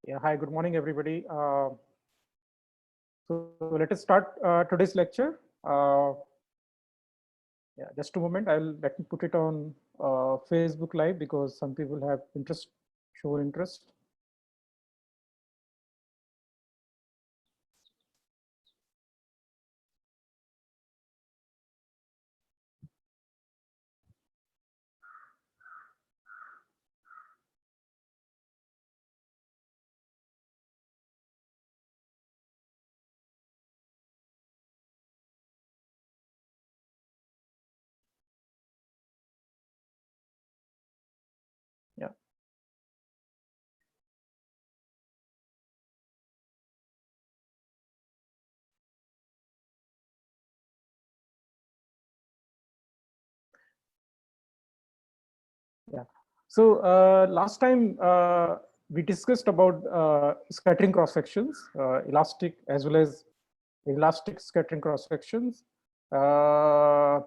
Yeah, hi, good morning, everybody. So let us start today's lecture. Yeah, just a moment. Let me put it on Facebook Live because some people have shown interest. Yeah. Yeah. So last time we discussed about scattering cross sections, elastic as well as elastic scattering cross sections, and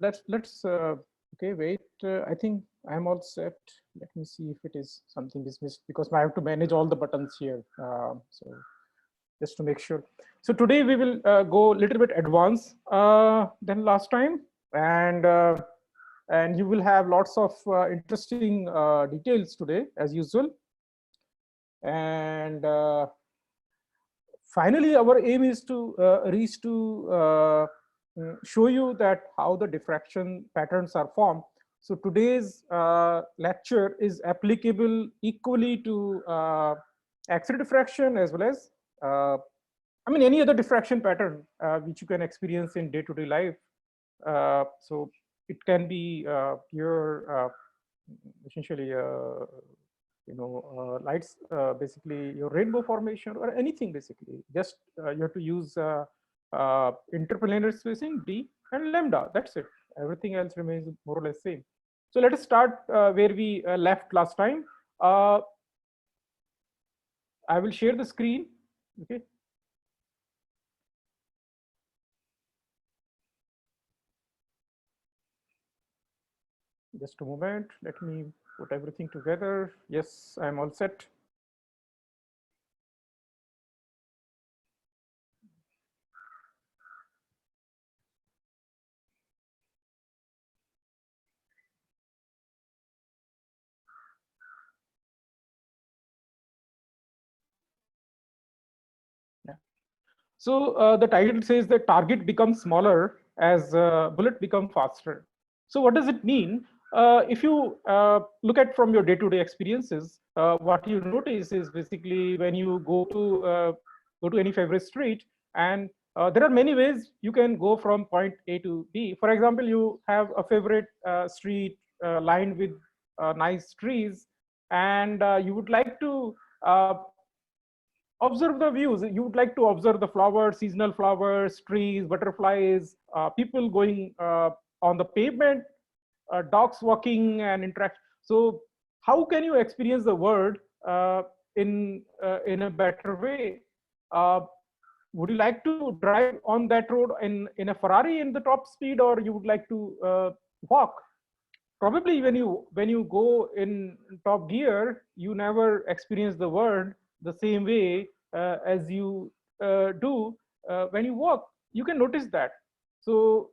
let's okay, wait. I think I'm all set. Let me see if it is something is missed because I have to manage all the buttons here. So just to make sure. So today we will go a little bit advanced than last time, and you will have lots of interesting details today as usual. And finally, our aim is to reach to show you that how the diffraction patterns are formed. So today's lecture is applicable equally to X-ray diffraction as well as I mean any other diffraction pattern which you can experience in day-to-day life. So it can be your essentially lights, basically your rainbow formation or anything. Basically just you have to use interplanar spacing d and lambda. That's it. Everything else remains more or less same. So let us start where we left last time. I will share the screen. Okay. Just a moment. Let me put everything together. Yes, I'm all set. Yeah. So the title says that target becomes smaller as bullet become faster. So what does it mean? If you look at from your day-to-day experiences, what you notice is basically when you go to any favorite street, and there are many ways you can go from point A to B. For example, you have a favorite street lined with nice trees, and you would like to observe the views. You would like to observe the flowers, seasonal flowers, trees, butterflies, people going on the pavement, dogs walking and interact. So how can you experience the world in a better way? uh, would you like to drive on that road in a Ferrari in the top speed, or you would like to walk? Probably when you go in top gear, you never experience the world the same way as you do when you walk. You can notice that. So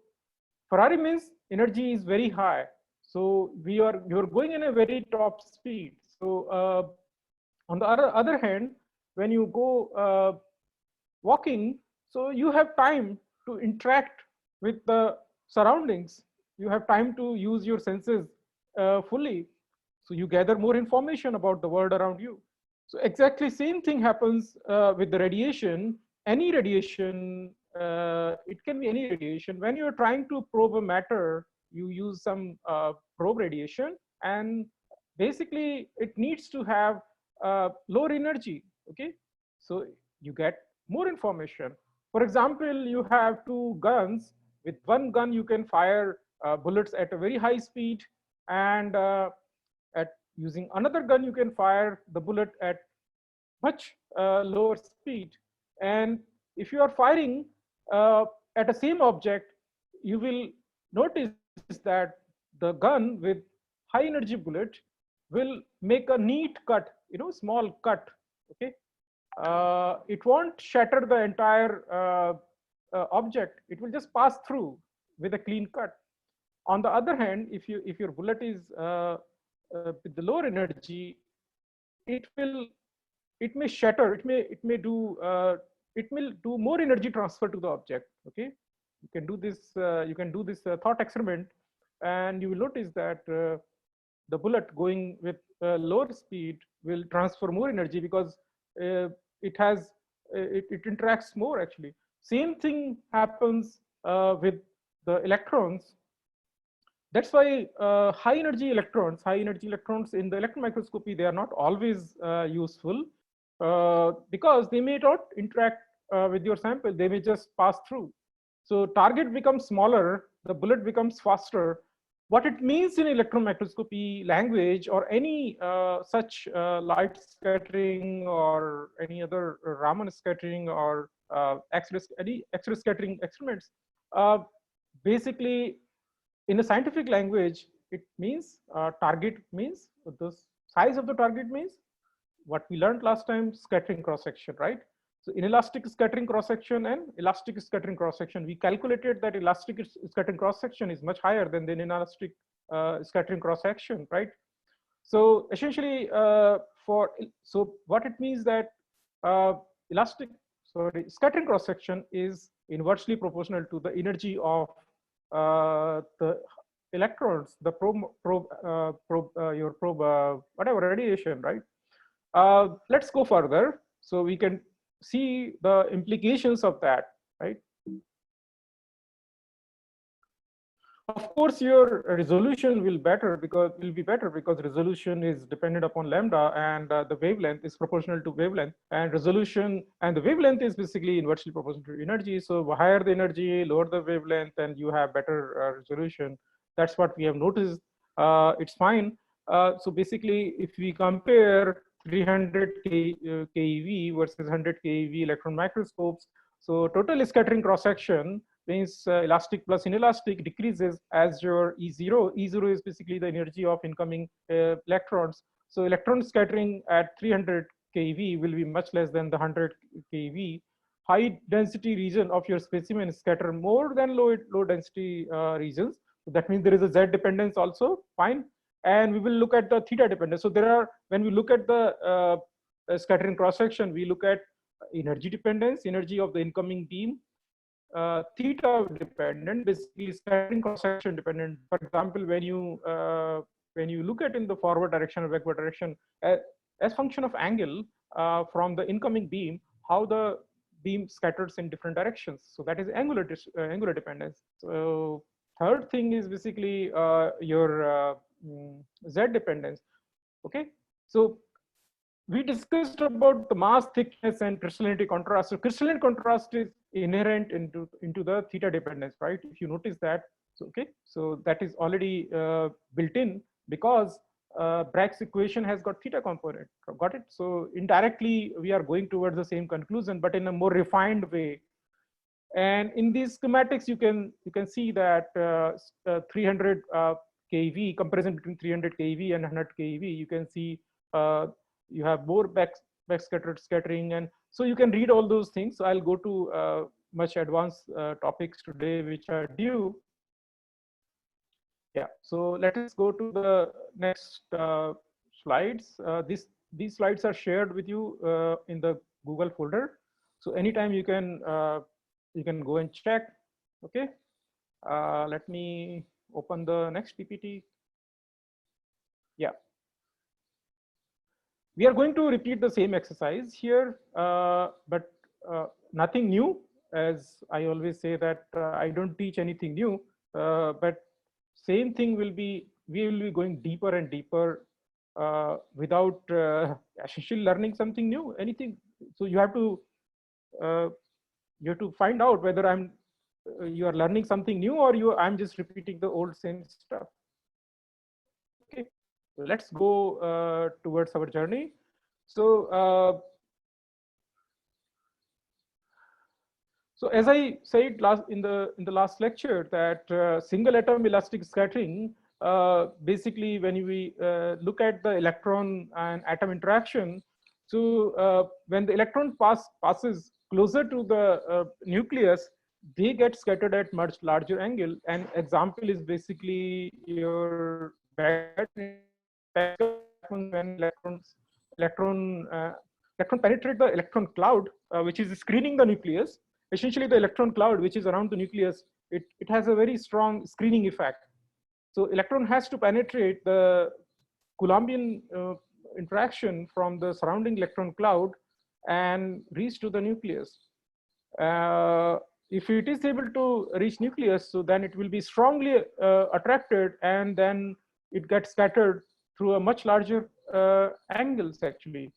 Ferrari means energy is very high, so you're going in a very top speed. So on the other hand, when you go walking, so you have time to interact with the surroundings. You have time to use your senses fully, so you gather more information about the world around you. So exactly same thing happens with the radiation. Any radiation, it can be any radiation. When you're trying to probe a matter, you use some probe radiation, and basically it needs to have lower energy. Okay, so you get more information. For example, you have two guns. With one gun, you can fire bullets at a very high speed, and at using another gun, you can fire the bullet at much lower speed. And if you are firing at a same object, you will notice that the gun with high energy bullet will make a neat cut small cut. Okay, it won't shatter the entire object. It will just pass through with a clean cut. On the other hand, if your bullet is with the lower energy, it may shatter. It may do more energy transfer to the object. Okay, you can do this. You can do this thought experiment, and you will notice that the bullet going with lower speed will transfer more energy because it has it interacts more actually. Same thing happens with the electrons. That's why high energy electrons in the electron microscopy, they are not always useful because they may not interact with your sample. They may just pass through. So target becomes smaller, the bullet becomes faster. What it means in electron microscopy language or any such light scattering or any other Raman scattering or any X-ray scattering experiments, basically in a scientific language, it means target means the size of the target means what we learned last time, scattering cross section, right? So inelastic scattering cross section and elastic scattering cross section, we calculated that elastic scattering cross section is much higher than the inelastic scattering cross section, right? So essentially, so what it means that scattering cross section is inversely proportional to the energy of the electrons, the whatever radiation, right? Let's go further so we can see the implications of that, right? Of course, your resolution will be better because resolution is dependent upon lambda, and the wavelength is proportional to wavelength, and resolution and the wavelength is basically inversely proportional to energy. So higher the energy, lower the wavelength, and you have better resolution. That's what we have noticed. It's fine. So basically, if we compare 300 keV versus 100 keV electron microscopes, so total scattering cross section means elastic plus inelastic decreases as your E0. E0 is basically the energy of incoming electrons. So electron scattering at 300 keV will be much less than the 100 keV. High density region of your specimen scatter more than low density regions. So that means there is a Z dependence also, fine. And we will look at the theta dependence. So there are, when we look at the scattering cross section, we look at energy dependence, energy of the incoming beam, theta dependent, basically scattering cross section dependent. For example, when you look at in the forward direction or backward direction, as function of angle from the incoming beam, how the beam scatters in different directions. So that is angular dependence. So third thing is basically your Z dependence. Okay, so we discussed about the mass, thickness, and crystallinity contrast. So crystalline contrast is inherent into the theta dependence, right? If you notice that, so okay, so that is already built in because Bragg's equation has got theta component. Got it? So indirectly, we are going towards the same conclusion, but in a more refined way. And in these schematics, you can see that 300 kV comparison between 300 kV and 100 kV. You can see you have more back scattered scattering, and so you can read all those things. So I'll go to much advanced topics today, which are due. Yeah. So let us go to the next slides. These slides are shared with you in the Google folder. So anytime you can go and check. Okay. Let me open the next PPT. Yeah. We are going to repeat the same exercise here, but nothing new. As I always say that I don't teach anything new, but same thing will be, we will be going deeper and deeper without essentially learning something new, anything. So you have to find out whether you are learning something new or I'm just repeating the old same stuff. Okay, so let's go towards our journey. So so as I said in the last lecture, that single atom elastic scattering basically when we look at the electron and atom interaction, so when the electron passes closer to the nucleus, they get scattered at much larger angle. And example is basically your happens when electron penetrate the electron cloud, which is screening the nucleus. Essentially, the electron cloud, which is around the nucleus, it has a very strong screening effect. So electron has to penetrate the Coulombian interaction from the surrounding electron cloud and reach to the nucleus. If it is able to reach nucleus, so then it will be strongly attracted, and then it gets scattered through a much larger angles actually.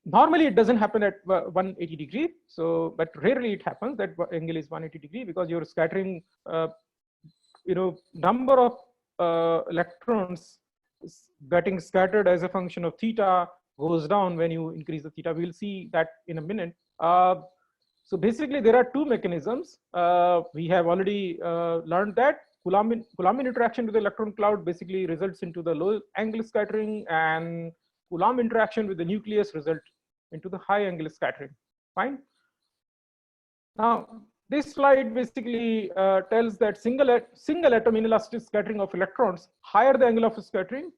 Normally it doesn't happen at 180 degree. So, but rarely it happens that angle is 180 degree, because you're scattering, number of electrons getting scattered as a function of theta goes down when you increase the theta. We'll see that in a minute. So basically there are two mechanisms. We have already learned that Coulombian interaction with the electron cloud basically results into the low angle scattering, and Coulomb interaction with the nucleus result into the high angle scattering. Fine. Now, this slide basically tells that single atom inelastic scattering of electrons, higher the angle of scattering,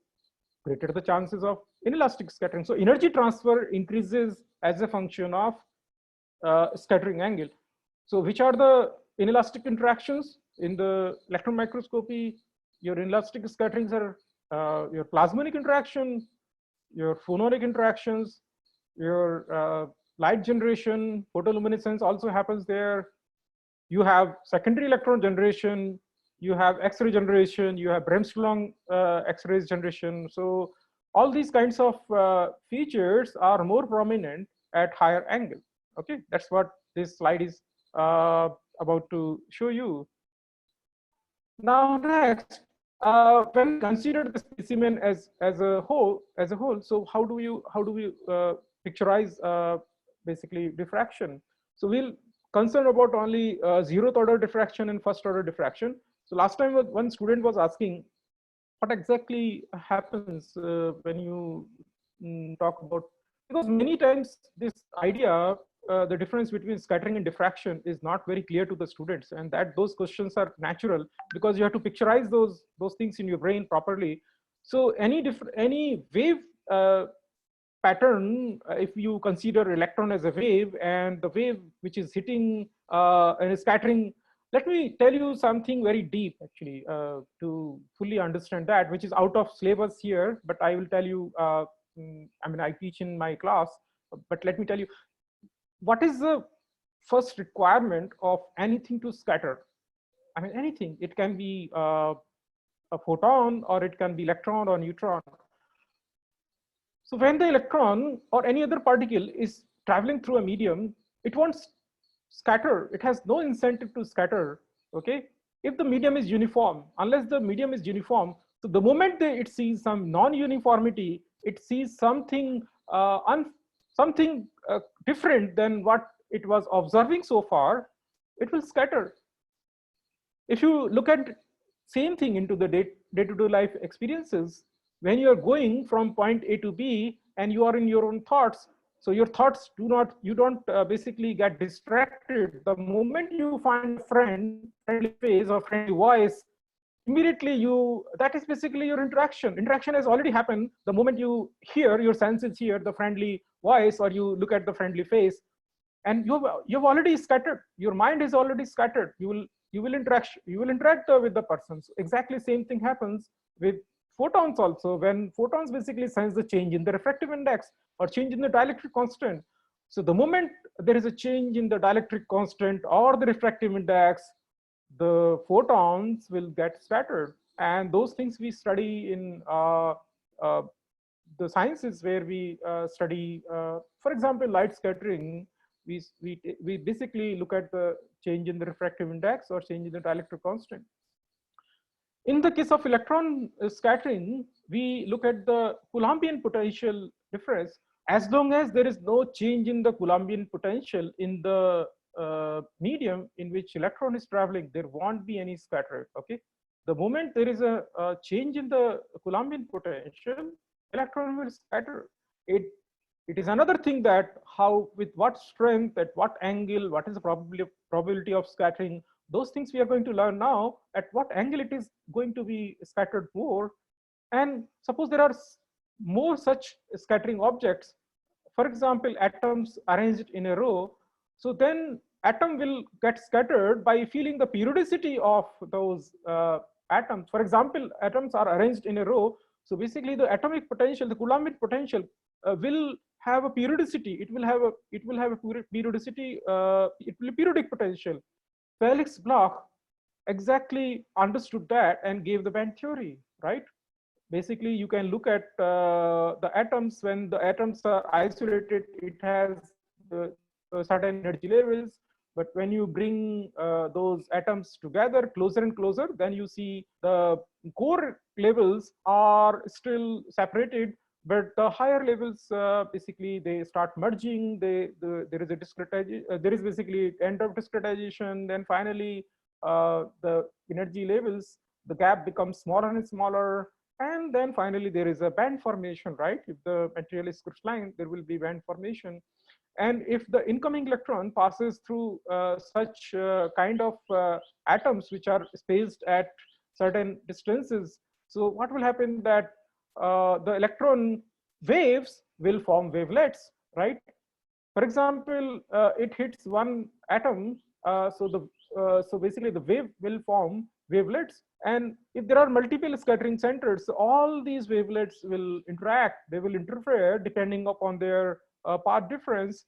greater the chances of inelastic scattering. So energy transfer increases as a function of scattering angle. So which are the inelastic interactions in the electron microscopy? Your inelastic scatterings are your plasmonic interaction, your phononic interactions, your light generation, photoluminescence also happens there. You have secondary electron generation, you have X-ray generation, you have Bremsstrahlung X-rays generation. So all these kinds of features are more prominent at higher angle. Okay, that's what this slide is about to show you. Now next, when considered the specimen as a whole, so how do we picturize basically diffraction? So we'll concern about only zeroth order diffraction and first order diffraction. So last time one student was asking what exactly happens when you talk about, because many times this idea, the difference between scattering and diffraction is not very clear to the students, and that those questions are natural because you have to picturize those things in your brain properly. So any wave pattern, if you consider electron as a wave and the wave which is hitting and is scattering, let me tell you something very deep actually to fully understand that, which is out of syllabus here, but I will tell you, I mean, I teach in my class, but let me tell you, what is the first requirement of anything to scatter? I mean, anything. It can be a photon, or it can be electron or neutron. So when the electron or any other particle is traveling through a medium, it won't scatter. It has no incentive to scatter. Okay, if the medium is uniform, unless the medium is uniform, so the moment it sees some non-uniformity, it sees something different than what it was observing so far, it will scatter. If you look at same thing into the day-to-day life experiences, when you are going from point A to B and you are in your own thoughts, so your thoughts you don't basically get distracted. The moment you find a friendly face or friendly voice, immediately that is basically your interaction. Interaction has already happened. The moment you hear, your senses hear the friendly voice, or you look at the friendly face, and you've already scattered. Your mind is already scattered. You will interact with the person. So exactly same thing happens with photons also. When photons basically sense the change in the refractive index or change in the dielectric constant. So the moment there is a change in the dielectric constant or the refractive index, the photons will get scattered. And those things we study in the sciences, where we study, for example, light scattering. We basically look at the change in the refractive index or change in the dielectric constant. In the case of electron scattering, we look at the Coulombian potential difference. As long as there is no change in the Coulombian potential in the medium in which electron is traveling, there won't be any scattering. Okay, the moment there is a change in the Coulombian potential, electron will scatter. It is another thing that how, with what strength, at what angle, what is the probability of scattering. Those things we are going to learn now. At what angle it is going to be scattered more, and suppose there are more such scattering objects. For example, atoms arranged in a row. So then atom will get scattered by feeling the periodicity of those atoms. For example, atoms are arranged in a row. So basically the atomic potential, the Coulombic potential will have a periodicity. It will have a periodicity. It will be periodic potential. Felix Bloch exactly understood that and gave the band theory, right? Basically, you can look at the atoms. When the atoms are isolated, it has certain energy levels. But when you bring those atoms together, closer and closer, then you see the core levels are still separated, but the higher levels basically they start merging. There is a discretization. There is basically end of discretization. Then finally, the energy levels, the gap becomes smaller and smaller. And then finally, there is a band formation, right? If the material is crystalline, there will be band formation. And if the incoming electron passes through such kind of atoms which are spaced at certain distances, so what will happen that the electron waves will form wavelets, right? For example, it hits one atom, so basically the wave will form wavelets. And if there are multiple scattering centers, all these wavelets will interact, they will interfere depending upon their path difference.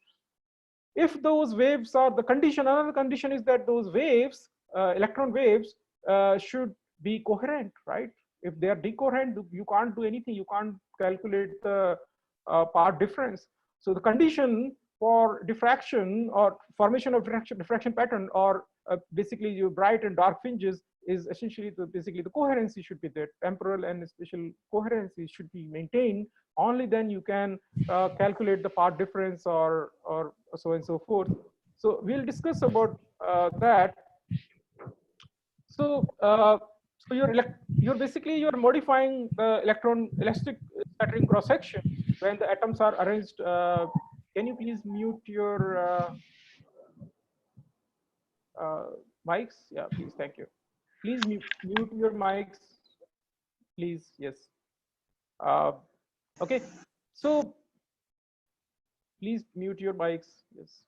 If those waves are the condition, another condition is that those waves, electron waves, should be coherent, right? If they are decoherent, you can't do anything, you can't calculate the path difference. So the condition for diffraction or formation of diffraction pattern, or basically your bright and dark fringes, is essentially basically the coherency should be there. Temporal and spatial coherency should be maintained. Only then you can calculate the path difference or so and so forth. So we'll discuss about that. So so you're basically you're modifying the elastic scattering cross section when the atoms are arranged. Can you please mute your mics? Yeah, please. Thank you. Please mute your mics, please. Yes. Okay. So please mute your mics. Yes.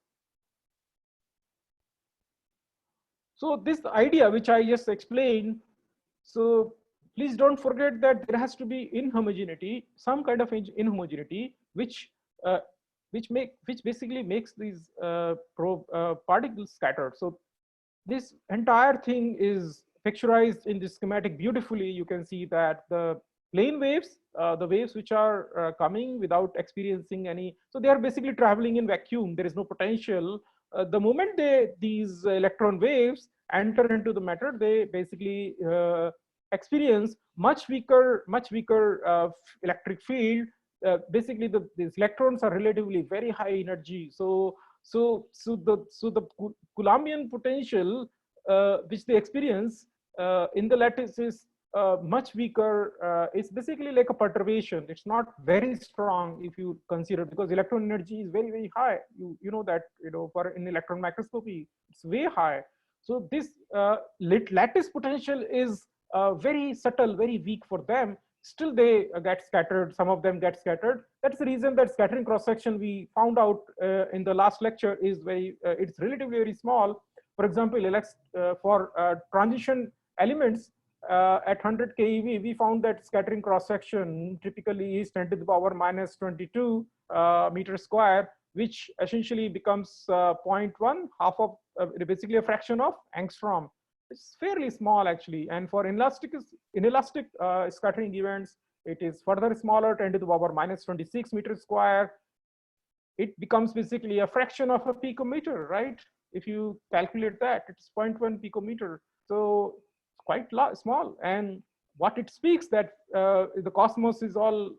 So this idea which I just explained, so please don't forget that there has to be inhomogeneity, some kind of inhomogeneity, which basically makes these particles scattered. So this entire thing is picturized in this schematic beautifully. You can see that the plane waves, the waves which are coming without experiencing any, so they are basically traveling in vacuum. There is no potential. The moment these electron waves enter into the matter, they basically experience much weaker electric field. Basically, these electrons are relatively very high energy. So the Coulombian potential which they experience in the lattice is much weaker. It's basically like a perturbation. It's not very strong if you consider, because electron energy is very, very high. You know that, for in electron microscopy, it's way high. So this lattice potential is very subtle, very weak for them. Still they get scattered. Some of them get scattered. That's the reason that scattering cross section, we found out in the last lecture, is very it's relatively very small. For example, for transition elements at 100 keV, we found that scattering cross section typically is 10 to the power minus 22 meter square, which essentially becomes 0.1, half of basically a fraction of angstrom. It's fairly small actually. And for inelastic scattering events, it is further smaller, 10 to the power minus 26 meters square. It becomes basically a fraction of a picometer, right? If you calculate that, it's 0.1 picometer. So it's quite small. And what it speaks that the cosmos is all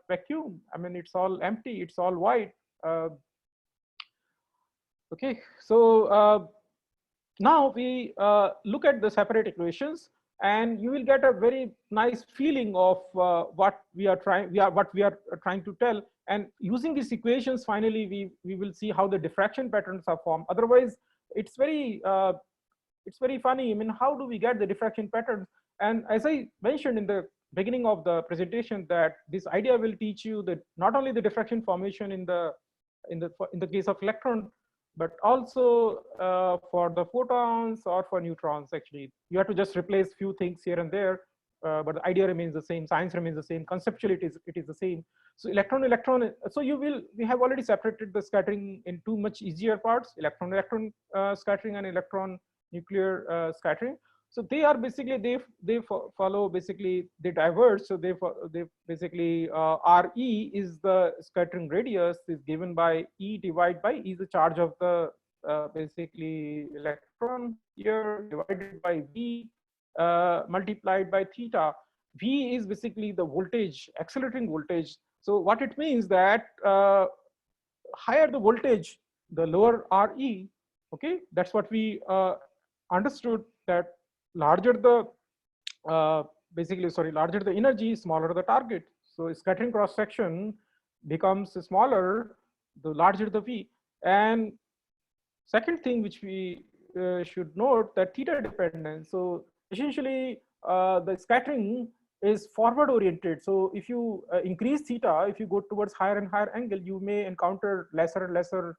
vacuum. I mean, it's all empty, it's all white. Okay, so now we look at the separate equations, and you will get a very nice feeling of what we are trying to tell. And using these equations, finally we will see how the diffraction patterns are formed. Otherwise, it's very funny. I mean, how do we get the diffraction patterns? And as I mentioned in the beginning of the presentation, that this idea will teach you that not only the diffraction formation in the case of electron, but also for the photons or for neutrons. Actually, you have to just replace few things here and there, but the idea remains the same. Science remains the same. Conceptually, it is the same. So electron. So we have already separated the scattering in two much easier parts: electron scattering and electron nuclear scattering. So they are basically they follow basically they diverge. So they basically Re is the scattering radius is given by E divided by E is the charge of the basically electron here divided by V multiplied by theta. V is basically the voltage, accelerating voltage. So what it means that higher the voltage, the lower Re. Okay, that's what we understood, that larger the larger the energy, smaller the target. So scattering cross section becomes smaller the larger the V. And second thing which we should note, that theta dependence. So essentially the scattering is forward oriented. So if you increase theta, if you go towards higher and higher angle, you may encounter lesser and lesser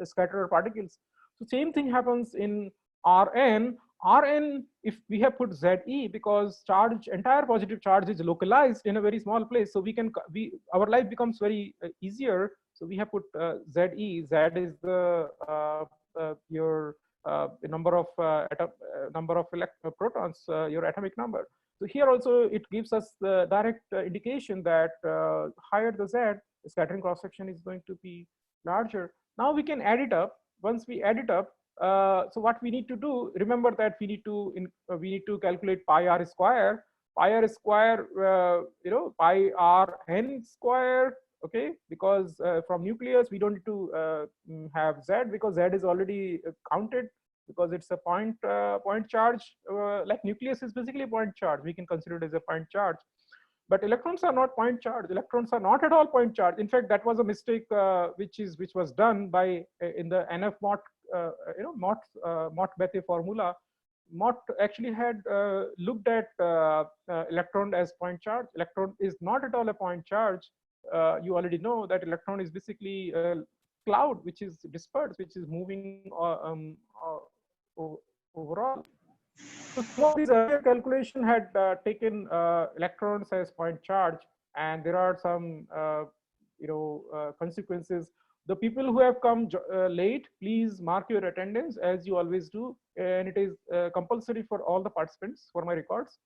scattered particles. So same thing happens in Rn. Rn, if we have put Ze, because entire positive charge is localized in a very small place, so our life becomes very easier. So we have put Ze. Z is the your number of protons, your atomic number. So here also it gives us the direct indication that higher the Z, the scattering cross section is going to be larger. Now we can add it up. Once we add it up, so what we need to do, remember that we need to calculate pi r square. Pi r square, pi r n square. Okay, because from nucleus we don't need to have Z, because Z is already counted, because it's a point charge. Like nucleus is basically a point charge. We can consider it as a point charge. But electrons are not point charge. Electrons are not at all point charge. In fact, that was a mistake which was done by in the NF Mott Mott-Bethe formula. Mott actually had looked at electron as point charge. Electron is not at all a point charge. You already know that electron is basically a cloud which is dispersed, which is moving overall. So some of these earlier calculation had taken electrons as point charge, and there are some consequences. The people who have come late, please mark your attendance as you always do, and it is compulsory for all the participants for my records,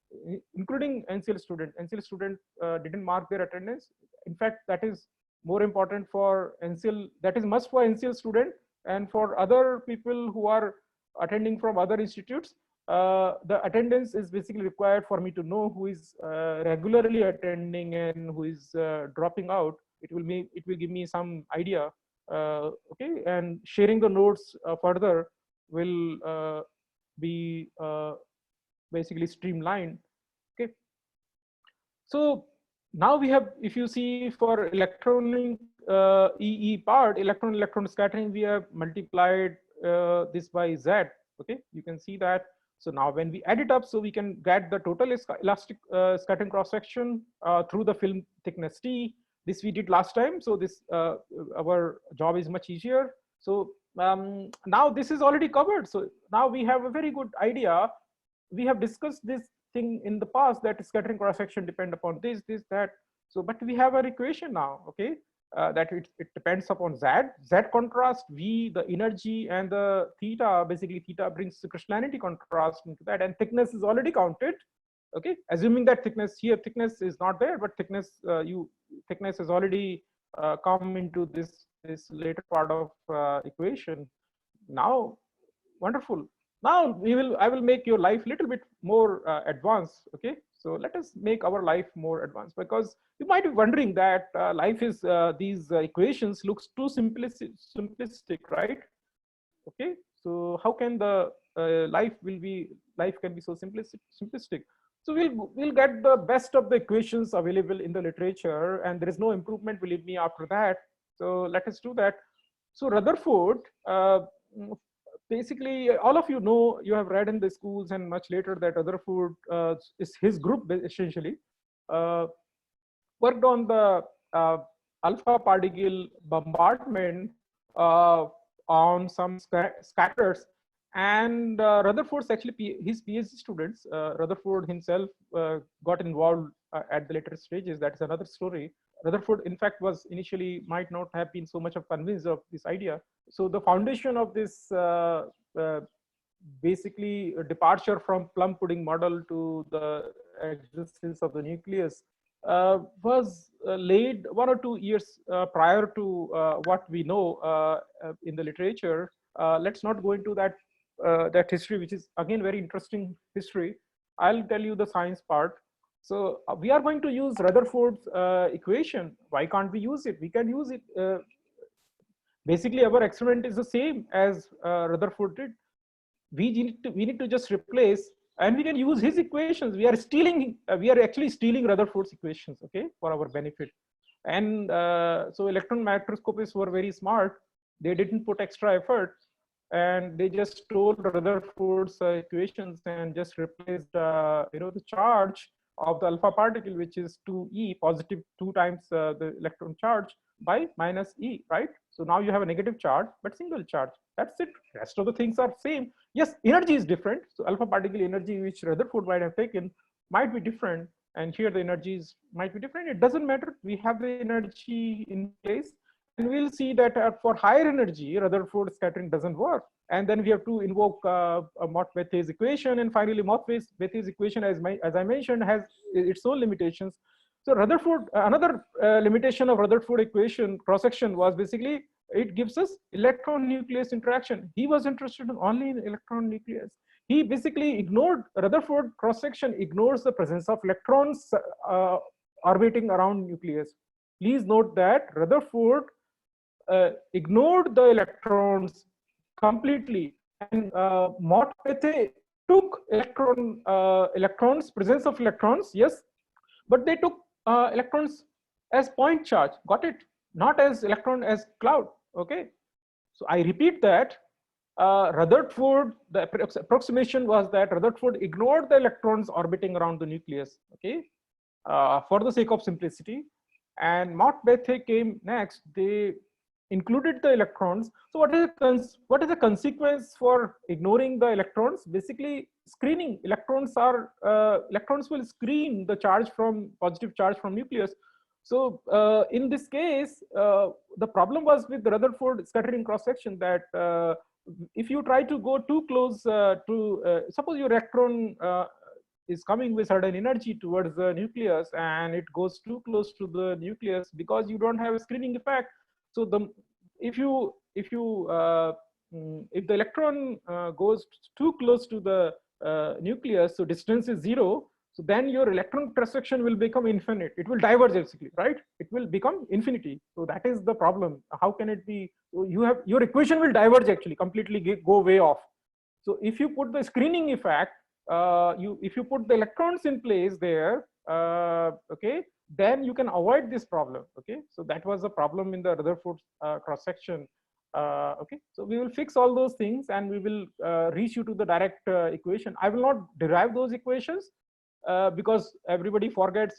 including NCL student. NCL student didn't mark their attendance. In fact, that is more important for NCL. That is must for NCL student, and for other people who are attending from other institutes. The attendance is basically required for me to know who is regularly attending and who is dropping out. It will give me some idea. Okay, and sharing the notes further will be basically streamlined. Okay, so now we have, if you see for electronic EE part, electron scattering, we have multiplied this by Z. Okay, you can see that. So now when we add it up, so we can get the total elastic scattering cross section through the film thickness T. This we did last time. So this our job is much easier. So now this is already covered. So now we have a very good idea. We have discussed this thing in the past, that scattering cross section depend upon this, that. So, but we have our equation now. Okay, that it depends upon Z contrast, V, the energy, and the theta. Basically, theta brings the crystallinity contrast into that, and thickness is already counted. Okay, assuming that thickness is not there, but thickness has already come into this later part of equation. Now, wonderful. Now I will make your life a little bit more advanced. Okay, so let us make our life more advanced, because you might be wondering that life is these equations looks too simplistic, right? Okay, so how can the life can be so simplistic? So we'll get the best of the equations available in the literature, and there is no improvement, believe me, after that. So let us do that. So Rutherford, basically, all of you know, you have read in the schools and much later that Rutherford is his group essentially uh, worked on the alpha particle bombardment uh, on some scatters. And Rutherford's actually his PhD students. Rutherford himself got involved at the later stages. That's another story. Rutherford, in fact, was initially might not have been so much of convinced of this idea. So the foundation of this uh, basically a departure from plum pudding model to the existence of the nucleus was laid 1 or 2 years prior to what we know in the literature. Let's not go into that history, which is again very interesting history. I'll tell you the science part. So we are going to use Rutherford's equation. Why can't we use it? We can use it. Basically, our experiment is the same as Rutherford did. We need to just replace, and we can use his equations. We are actually stealing Rutherford's equations, okay, for our benefit. And so electron microscopists were very smart. They didn't put extra effort, and they just stole Rutherford's equations and just replaced the charge of the alpha particle, which is 2e, positive 2 times the electron charge, by minus e, right? So now you have a negative charge but single charge. That's it. Rest of the things are same. Yes, energy is different. So alpha particle energy, which Rutherford might have taken, might be different, and here the energies might be different. It doesn't matter. We have the energy in place, and we'll see that for higher energy, Rutherford scattering doesn't work. And then we have to invoke Mott-Bethé's equation, and finally Mott-Bethé's equation, as I mentioned, has its own limitations. So Rutherford, another limitation of Rutherford equation cross-section was basically it gives us electron nucleus interaction. He was interested only in electron nucleus. He basically ignored, Rutherford cross-section ignores the presence of electrons orbiting around nucleus. Please note that Rutherford ignored the electrons completely, and Mott-Bethe took electrons, presence of electrons, yes, but they took electrons as point charge. Got it? Not as electron as cloud. Okay. So I repeat that Rutherford, the approximation was that Rutherford ignored the electrons orbiting around the nucleus. Okay, for the sake of simplicity. And Mott-Bethe came next. They included the electrons. So what is the consequence for ignoring the electrons? Basically, screening. Electrons will screen the charge from positive charge from nucleus. So in this case, the problem was with the Rutherford scattering cross section that if you try to go too close suppose your electron is coming with certain energy towards the nucleus, and it goes too close to the nucleus because you don't have a screening effect. So if the electron goes too close to the nucleus, so distance is 0, so then your electron cross section will become infinite. It will diverge basically, right? It will become infinity. So that is the problem. How can it be? So your equation will diverge actually, completely go way off. So if you put the screening effect, if you put the electrons in place there, okay, then you can avoid this problem. Okay, so that was the problem in the Rutherford cross section. Okay, so we will fix all those things, and we will reach you to the direct equation. I will not derive those equations because everybody forgets.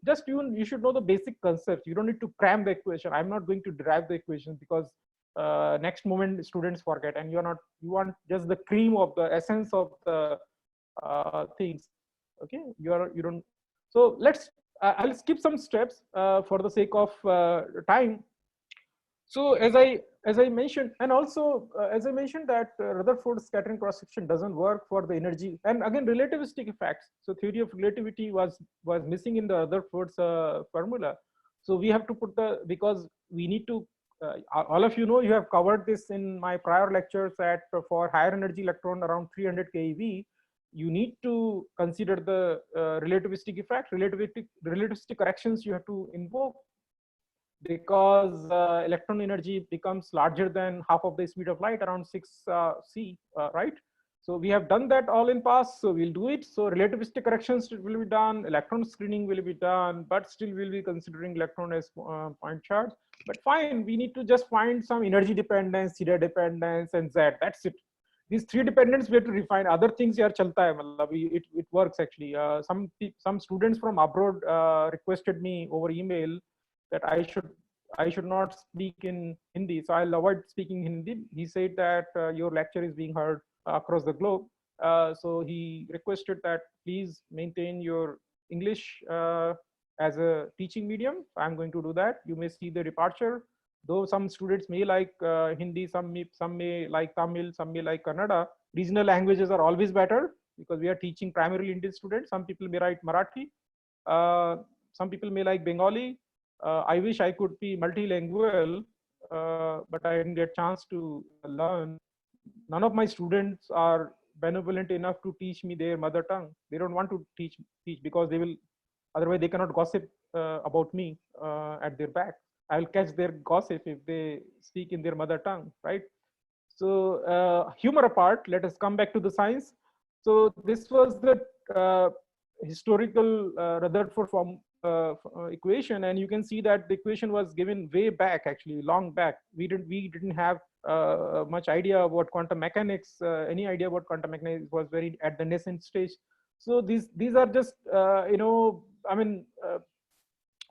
Just you should know the basic concepts. You don't need to cram the equation. I'm not going to derive the equation because next moment students forget, and you want just the cream of the essence of the things. Okay, you don't. So I'll skip some steps for the sake of time. So as I mentioned, and also as I mentioned that Rutherford scattering cross section doesn't work for the energy, and again relativistic effects. So theory of relativity was missing in the Rutherford's formula. So we have to put because we need to. All of you know, you have covered this in my prior lectures that for higher energy electron around 300 keV, you need to consider the relativistic effect, relativistic corrections you have to invoke. because electron energy becomes larger than half of the speed of light, around 6 c, right? So we have done that all in past, so we'll do it. So relativistic corrections will be done, electron screening will be done, but still we'll be considering electron as point charge. But fine, we need to just find some energy dependence, theta dependence, and Z. That's it. These three dependents we have to refine. Other things here chalta hai, matlab, it works actually. Some students from abroad requested me over email that I should not speak in Hindi, so I'll avoid speaking Hindi. He said that your lecture is being heard across the globe, so he requested that please maintain your English as a teaching medium. I'm going to do that. You may see the departure. Though some students may like Hindi, some may like Tamil, some may like Kannada. Regional languages are always better because we are teaching primarily Indian students. Some people may write Marathi. Some people may like Bengali. I wish I could be multilingual, but I didn't get a chance to learn. None of my students are benevolent enough to teach me their mother tongue. They don't want to teach because they will, otherwise they cannot gossip about me at their back. I will catch their gossip if they speak in their mother tongue, right? So humor apart, let us come back to the science. So this was the historical Rutherford form equation, and you can see that the equation was given way back, actually long back. We didn't have much idea about quantum mechanics. Any idea about quantum mechanics was very at the nascent stage. So these are just I mean,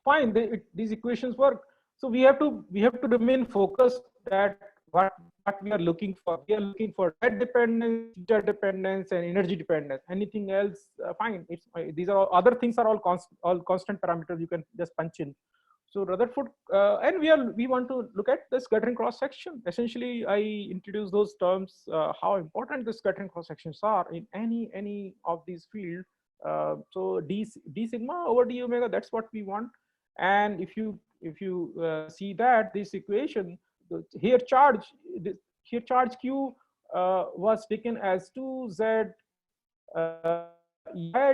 fine. These equations work. So we have to remain focused that what we are looking for. We are looking for net dependence, interdependence, and energy dependence. Anything else, fine. It's these are all, other things are all constant parameters. You can just punch in. So Rutherford, and we want to look at the scattering cross section. Essentially, I introduce those terms, how important the scattering cross sections are in any of these fields. So d sigma over d omega, that's what we want. And if you see that this equation here charge q was taken as 2z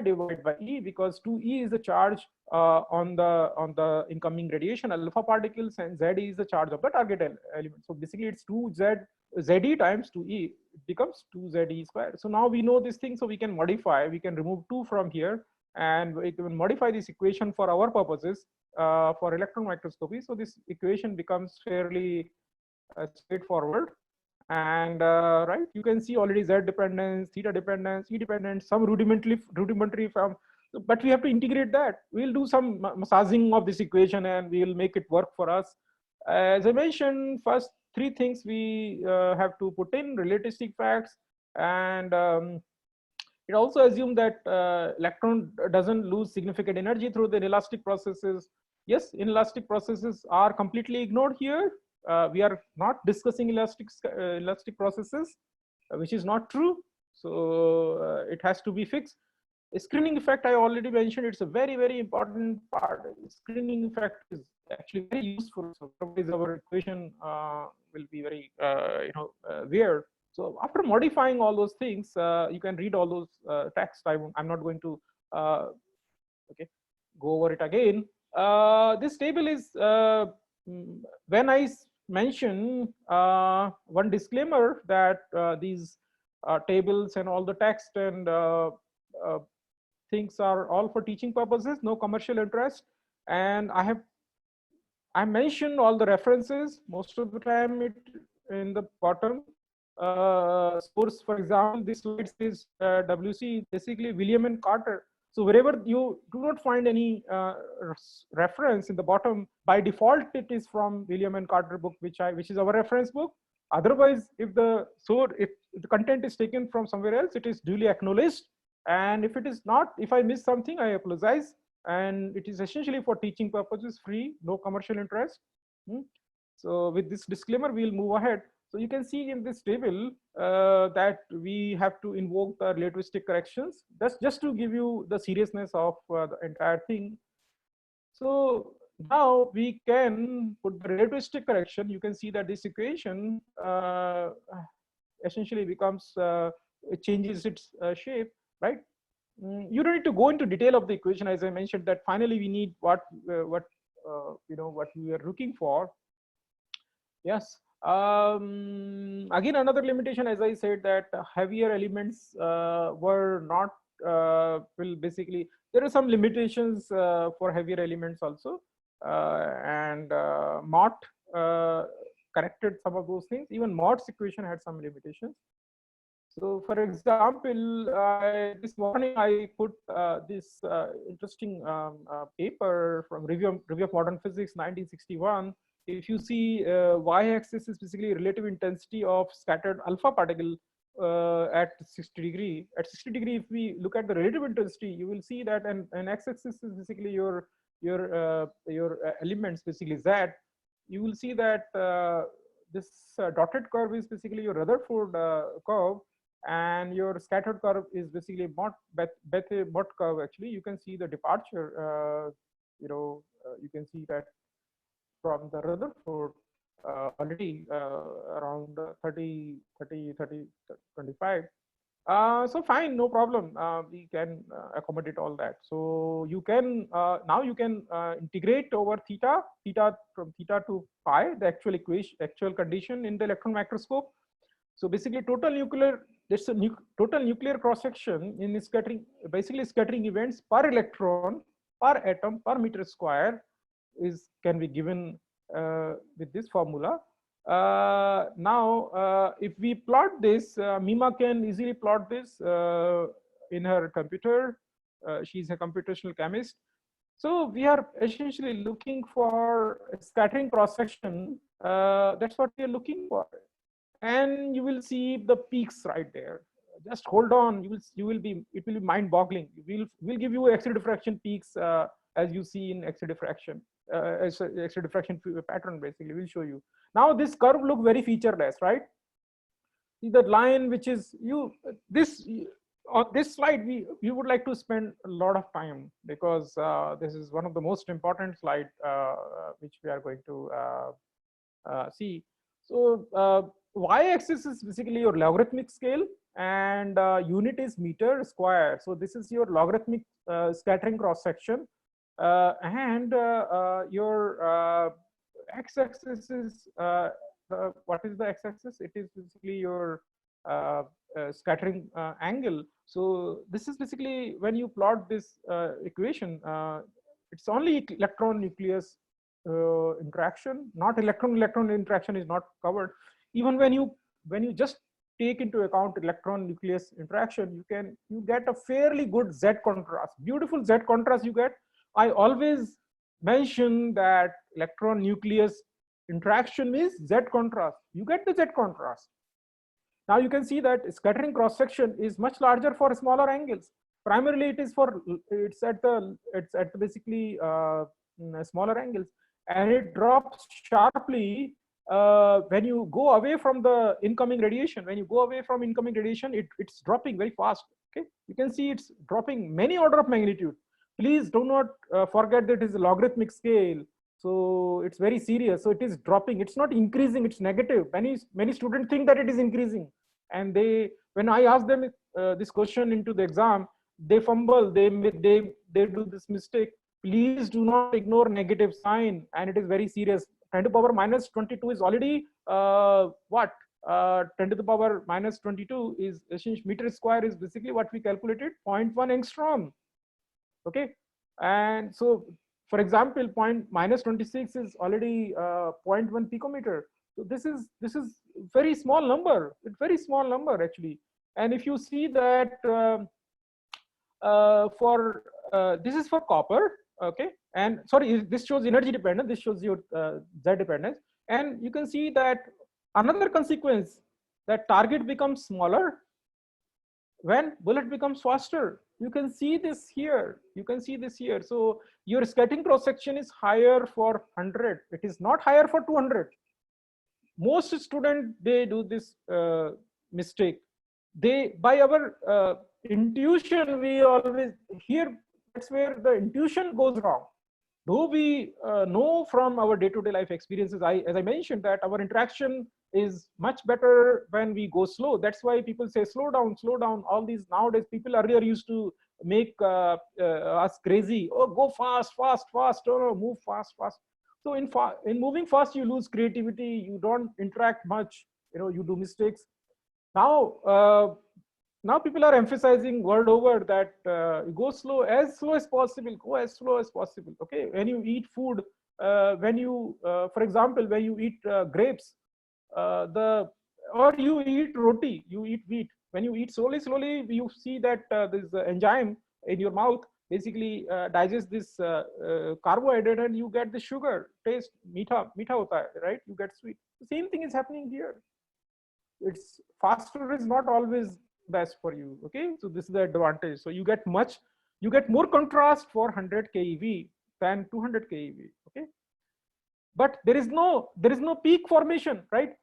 divided by E, because 2E is the charge on the incoming radiation alpha particles, and Z is the charge of the target element. So basically it's 2Z ZE times 2E, it becomes 2ZE square. So now we know this thing, so we can modify, we can remove 2 from here, and we can modify this equation for our purposes for electron microscopy. So this equation becomes fairly straightforward. And right, you can see already Z dependence, theta dependence, E dependence, some rudimentary form, but we have to integrate that. We'll do some massaging of this equation and we'll make it work for us. As I mentioned, first 3 things we have to put in: relativistic facts, and it also assumes that electron doesn't lose significant energy through the inelastic processes. Yes, inelastic processes are completely ignored here. We are not discussing elastic processes, which is not true. So it has to be fixed. A screening effect, I already mentioned, it's a very important part. Screening effect is actually very useful. So otherwise our equation will be very weird. So after modifying all those things, you can read all those text. I'm not going to go over it again. This table is when I mention one disclaimer that these tables and all the text and things are all for teaching purposes, no commercial interest. And I mentioned all the references most of the time in the bottom. Source, for example, this slide says WC, basically William and Carter. So wherever you do not find any reference in the bottom, by default it is from William and Carter book, which is our reference book. Otherwise, if the content is taken from somewhere else, it is duly acknowledged. And if it is not, if I miss something, I apologize. And it is essentially for teaching purposes, free, no commercial interest. So with this disclaimer, we'll move ahead. So you can see in this table that we have to invoke the relativistic corrections. That's just to give you the seriousness of the entire thing. So now we can put the relativistic correction. You can see that this equation essentially becomes, it changes its shape, right? You don't need to go into detail of the equation. As I mentioned, that finally we need what what we are looking for. Yes. Again, another limitation, as I said, that heavier elements were not will basically, there are some limitations for heavier elements also, and Mott corrected some of those things. Even Mott's equation had some limitations. So, for example, this morning I put this interesting paper from Review of Modern Physics, 1961. If you see, y-axis is basically relative intensity of scattered alpha particle at 60 degree. At 60 degree, if we look at the relative intensity, you will see that an x-axis is basically your elements, basically z. You will see that this dotted curve is basically your Rutherford curve, and your scattered curve is basically Bethe-Mott curve. Actually, you can see the departure. You can see that from the Rutherford already around 25. So fine, no problem. We can accommodate all that. So you can now you can integrate over theta from theta to pi, the actual equation, actual condition in the electron microscope. So basically, total nuclear cross section in scattering, basically scattering events per electron, per atom, per meter square can be given with this formula. Now, if we plot this, Mima can easily plot this in her computer. She's a computational chemist. So we are essentially looking for a scattering cross section. That's what we are looking for, and you will see the peaks right there. Just hold on. It will be mind-boggling. We'll give you X-ray diffraction peaks as you see in X-ray diffraction. X-ray diffraction pattern, basically we'll show you. Now this curve look very featureless, right? See the line which is on this slide, we would like to spend a lot of time, because this is one of the most important slide which we are going to see. So y-axis is basically your logarithmic scale, and unit is meter square. So this is your logarithmic scattering cross section. And your x-axis is what is the x-axis? It is basically your scattering angle. So this is basically, when you plot this equation, it's only electron nucleus interaction, not electron interaction is not covered. Even when you just take into account electron nucleus interaction, you get a fairly good Z contrast, beautiful Z contrast you get. I always mention that electron nucleus interaction is Z contrast. You get the Z contrast. Now you can see that scattering cross section is much larger for smaller angles. Primarily, it's at the basically smaller angles, and it drops sharply when you go away from the incoming radiation. When you go away from incoming radiation, it's dropping very fast. Okay, you can see it's dropping many order of magnitude. Please do not forget that it is a logarithmic scale, so it's very serious. So it is dropping. It's not increasing. It's negative. Many students think that it is increasing, and when I ask them this question into the exam, they fumble. They do this mistake. Please do not ignore negative sign, and it is very serious. 10 to the power minus 22 is already what? 10 to the power minus 22 is meter square is basically what we calculated, 0.1 angstrom. Okay, and so for example, minus 26 is already 0.1 picometer. So this is very small number. It's very small number actually. And if you see that this is for copper, okay, and sorry, this shows energy dependence. This shows your Z dependence, and you can see that another consequence, that target becomes smaller when bullet becomes faster. You can see this here. You can see this here. So your scattering cross section is higher for 100. It is not higher for 200. Most students, they do this mistake. By our intuition, we always here. That's where the intuition goes wrong. Though we know from our day-to-day life experiences, as I mentioned, that our interaction is much better when we go slow. That's why people say slow down, slow down. All these nowadays, people earlier used to make us crazy. Oh, go fast, fast, fast. Oh, no, move fast, fast. So in moving fast, you lose creativity. You don't interact much. You do mistakes. Now, now people are emphasizing world over that go slow as possible. Go as slow as possible. Okay, when you eat food, when you, for example, when you eat grapes, the or you eat roti, you eat wheat. When you eat slowly, you see that this enzyme in your mouth basically digest this carbohydrate, and you get the sugar taste. Meetha hota hai, right? You get sweet. The same thing is happening here. It's faster is not always best for you. Okay, so this is the advantage. So you get more contrast for 100 keV than 200 keV. Okay, but there is no peak formation, right?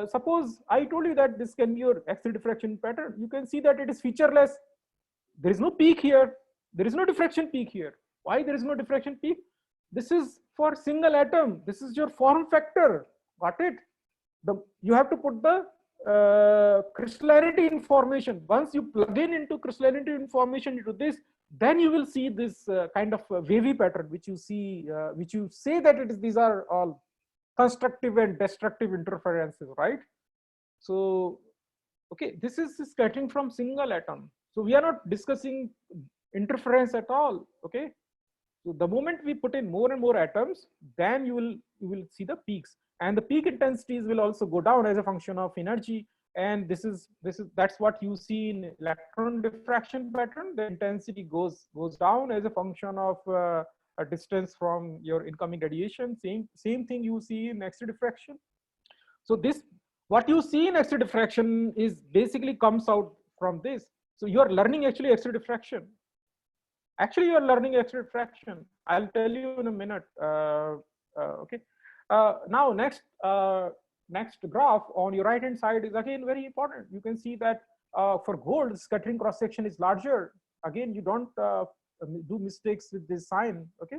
Suppose I told you that this can be your X-ray diffraction pattern. You can see that it is featureless. There is no peak here. There is no diffraction peak here. Why there is no diffraction peak? This is for single atom. This is your form factor. Got it? You have to put the crystallinity information. Once you plug in into crystallinity information into this, then you will see this kind of wavy pattern, which you see, which you say that it is. These are all constructive and destructive interferences, right? So, okay, this is scattering from single atom. So we are not discussing interference at all. Okay. So the moment we put in more and more atoms, then you will see the peaks, and the peak intensities will also go down as a function of energy. And that's what you see in electron diffraction pattern. The intensity goes down as a function of a distance from your incoming radiation. Same thing you see in X-ray diffraction. So this, what you see in X-ray diffraction is basically comes out from this. So you are learning actually X-ray diffraction. Actually, you are learning X-ray diffraction. I'll tell you in a minute. Okay. Now next graph on your right hand side is again very important. You can see that for gold, scattering cross section is larger. Again, you don't do mistakes with this sign. Okay.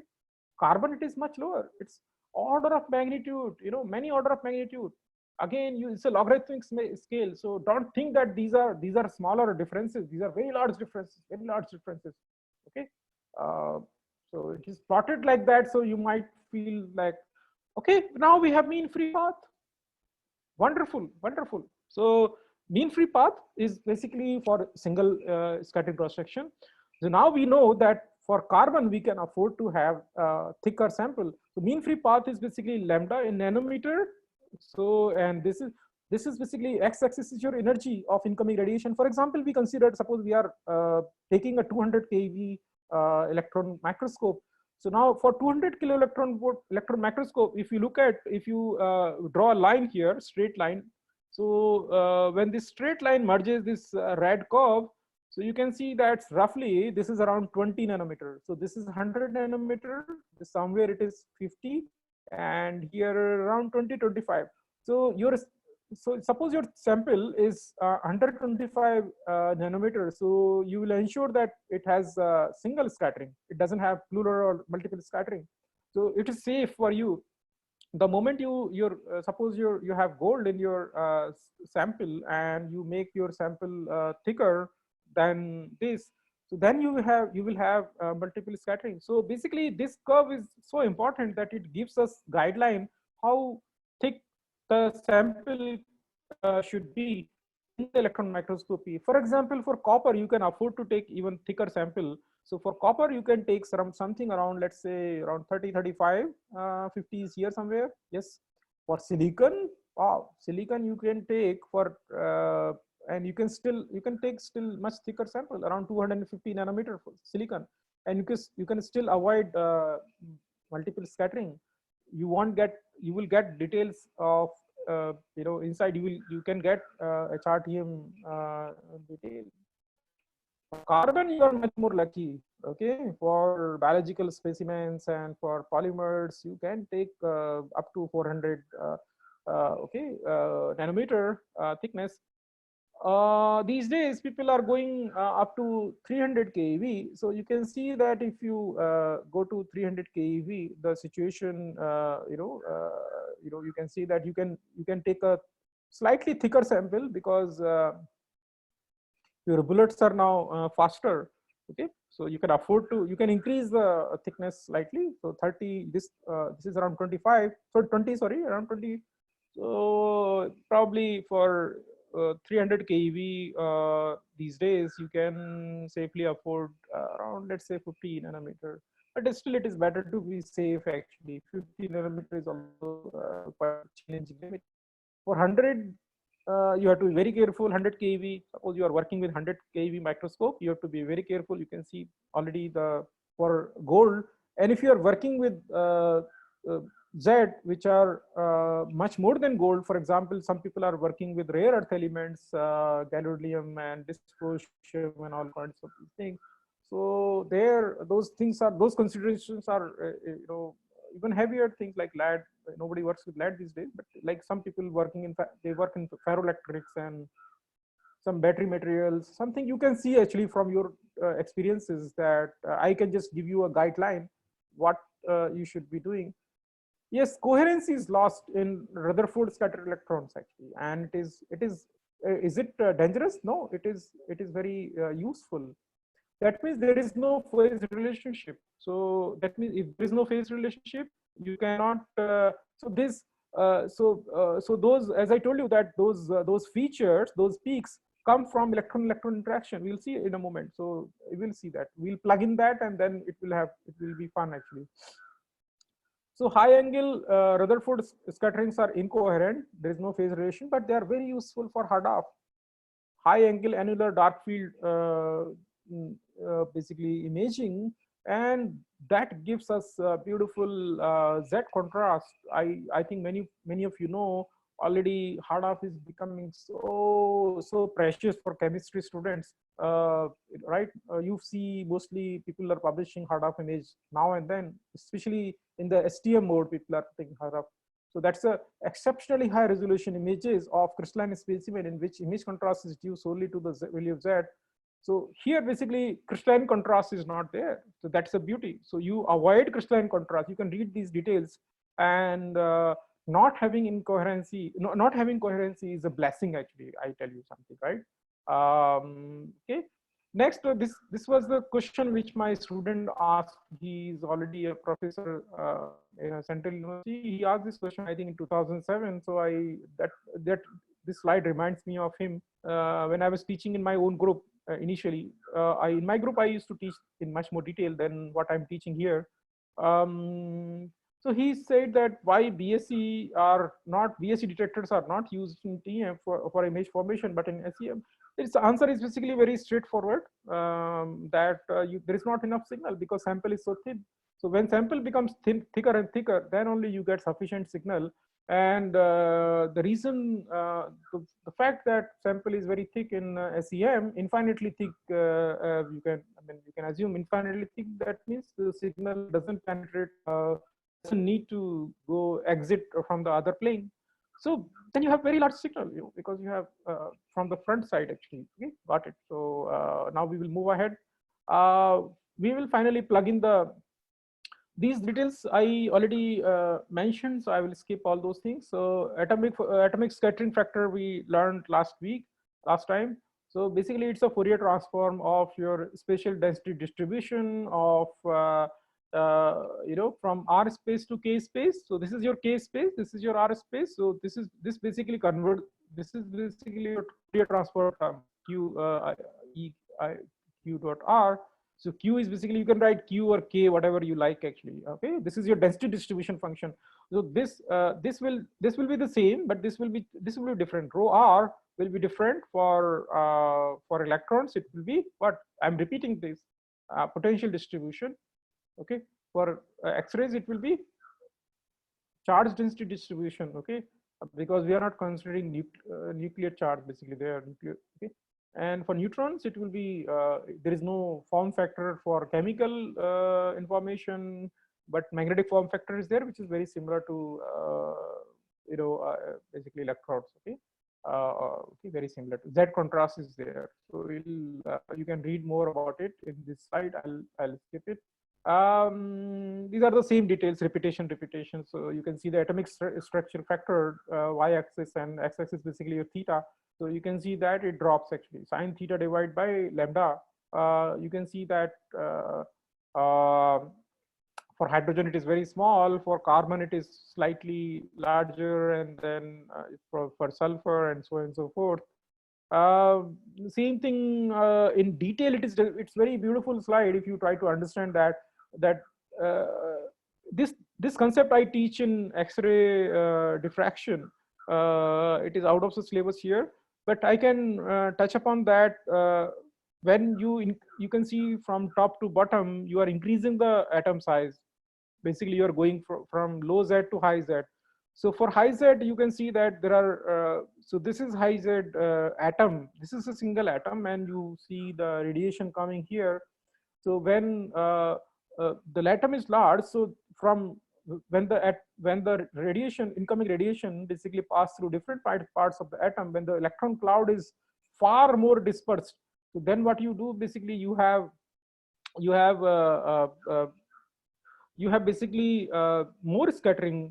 Carbon, it is much lower. It's order of magnitude. Many order of magnitude. Again, it's a logarithmic scale. So don't think that these are smaller differences. These are very large differences. Very large differences. Okay, so it is plotted like that. So you might feel like, okay, now we have mean free path. Wonderful, wonderful. So mean free path is basically for single scattering cross section. So now we know that for carbon we can afford to have thicker sample. So mean free path is basically lambda in nanometer. So, and this is basically x-axis is your energy of incoming radiation. For example, we considered, suppose we are taking a 200 keV electron microscope. So now for 200 kilo electron microscope, if you draw a line here, straight line. So when this straight line merges this red curve, so you can see that roughly this is around 20 nanometer. So this is 100 nanometer. Somewhere it is 50, and here around 20-25. So suppose your sample is 125 nanometers. So you will ensure that it has single scattering. It doesn't have plural or multiple scattering. So it is safe for you. The moment suppose you have gold in your sample, and you make your sample thicker than this. So then you will have multiple scattering. So basically this curve is so important that it gives us guideline how thick the sample should be in the electron microscopy. For example, for copper, you can afford to take even thicker sample. So for copper, you can take something around, let's say around 30, 35, 50 is here somewhere. Yes. For silicon, wow, silicon you can take for, and you can take still much thicker sample, around 250 nanometer for silicon. And you can still avoid multiple scattering. You will get details of inside. You can get HRTM detail. Carbon, you are much more lucky. Okay, for biological specimens and for polymers, you can take up to 400 nanometer thickness. These days people are going up to 300 keV. So you can see that if you go to 300 keV, the situation you can see that you can take a slightly thicker sample, because your bullets are now faster. Okay, so you can afford to, you can increase the thickness slightly. So 30, this is around 25, so 20, sorry, around 20. So probably for 300 keV these days, you can safely afford around, let's say, 50 nanometer. But still, it is better to be safe actually. 50 nanometer is also quite challenging limit. For 100, you have to be very careful. 100 keV, suppose you are working with 100 keV microscope, you have to be very careful. You can see already the, for gold. And if you are working with uh, Z, which are much more than gold, for example, some people are working with rare earth elements, gadolinium and dysprosium and all kinds of things. So there, those things are, those considerations are, even heavier things like lead. Nobody works with lead these days, but like some people working in, they work in ferroelectrics and some battery materials, something you can see actually from your experiences, that I can just give you a guideline what you should be doing. Yes, coherency is lost in Rutherford scattered electrons actually, and is it dangerous? No, it is very useful. That means there is no phase relationship. So that means if there is no phase relationship, you cannot. So this, so those, as I told you, that those features, those peaks come from electron-electron interaction. We'll see in a moment. So we'll see that. We'll plug in that, and then it will be fun actually. So high angle Rutherford scatterings are incoherent. There is no phase relation, but they are very useful for HARDAF. High angle annular dark field basically imaging, and that gives us beautiful Z contrast. I think many of you know already, HARDAF is becoming so precious for chemistry students, right? You see mostly people are publishing HARDAF image now and then, especially in the STM mode, people are taking HARDAF. So that's a exceptionally high resolution images of crystalline specimen in which image contrast is due solely to the value of Z. So here basically crystalline contrast is not there. So that's a beauty. So you avoid crystalline contrast. You can read these details, and not having incoherency, not having coherency is a blessing actually. I tell you something, right? Okay. Next, this was the question which my student asked. He is already a professor in a Central University. He asked this question, I think, in 2007. So that this slide reminds me of him when I was teaching in my own group initially. In my group, I used to teach in much more detail than what I'm teaching here. So he said that why BSC detectors are not used in TM for image formation, but in SEM. Its answer is basically very straightforward, that there is not enough signal because sample is so thin. So when sample becomes thicker and thicker, then only you get sufficient signal. And the reason, the fact that sample is very thick in SEM, infinitely thick, you can assume infinitely thick. That means the signal doesn't penetrate, doesn't need to go exit from the other plane. So then you have very large signal, because you have from the front side actually. Okay, got it. So now we will move ahead. We will finally plug in these details I already mentioned, so I will skip all those things. So atomic scattering factor we learned last time. So basically, it's a Fourier transform of your spatial density distribution of from R space to K space. So this is your K space, this is your R space. So this basically this is basically your Fourier transform term Q dot R. So Q is basically, you can write Q or K, whatever you like actually. Okay, this is your density distribution function. So this will be the same, but this will be different. Rho R will be different for electrons. It will be what I'm repeating this potential distribution. Okay, for X-rays it will be charge density distribution. Okay, because we are not considering nuclear charge basically. They are nuclear. Okay. And for neutrons, it will be, there is no form factor for chemical information, but magnetic form factor is there, which is very similar to, basically electrons. Okay. Okay, very similar to Z contrast is there. So you can read more about it in this slide. I'll skip it. These are the same details, repetition. So you can see the atomic structure factor, y-axis, and x-axis basically your theta. So you can see that it drops actually. Sine theta divided by lambda You can see that uh, for hydrogen it is very small, for carbon it is slightly larger, and then for sulfur and so on and so forth. uh, Same thing in detail. It's very beautiful slide if you try to understand that uh, this concept I teach in X-ray diffraction. It is out of the syllabus here, but I can touch upon that. When you can see from top to bottom, you are increasing the atom size. Basically, you are going from low Z to high Z. So for high Z, you can see that there are, so this is high Z atom. This is a single atom, and you see the radiation coming here. So when the atom is large, so from when the radiation, incoming radiation, basically pass through different parts of the atom, when the electron cloud is far more dispersed, so then what you do, basically you have you have basically more scattering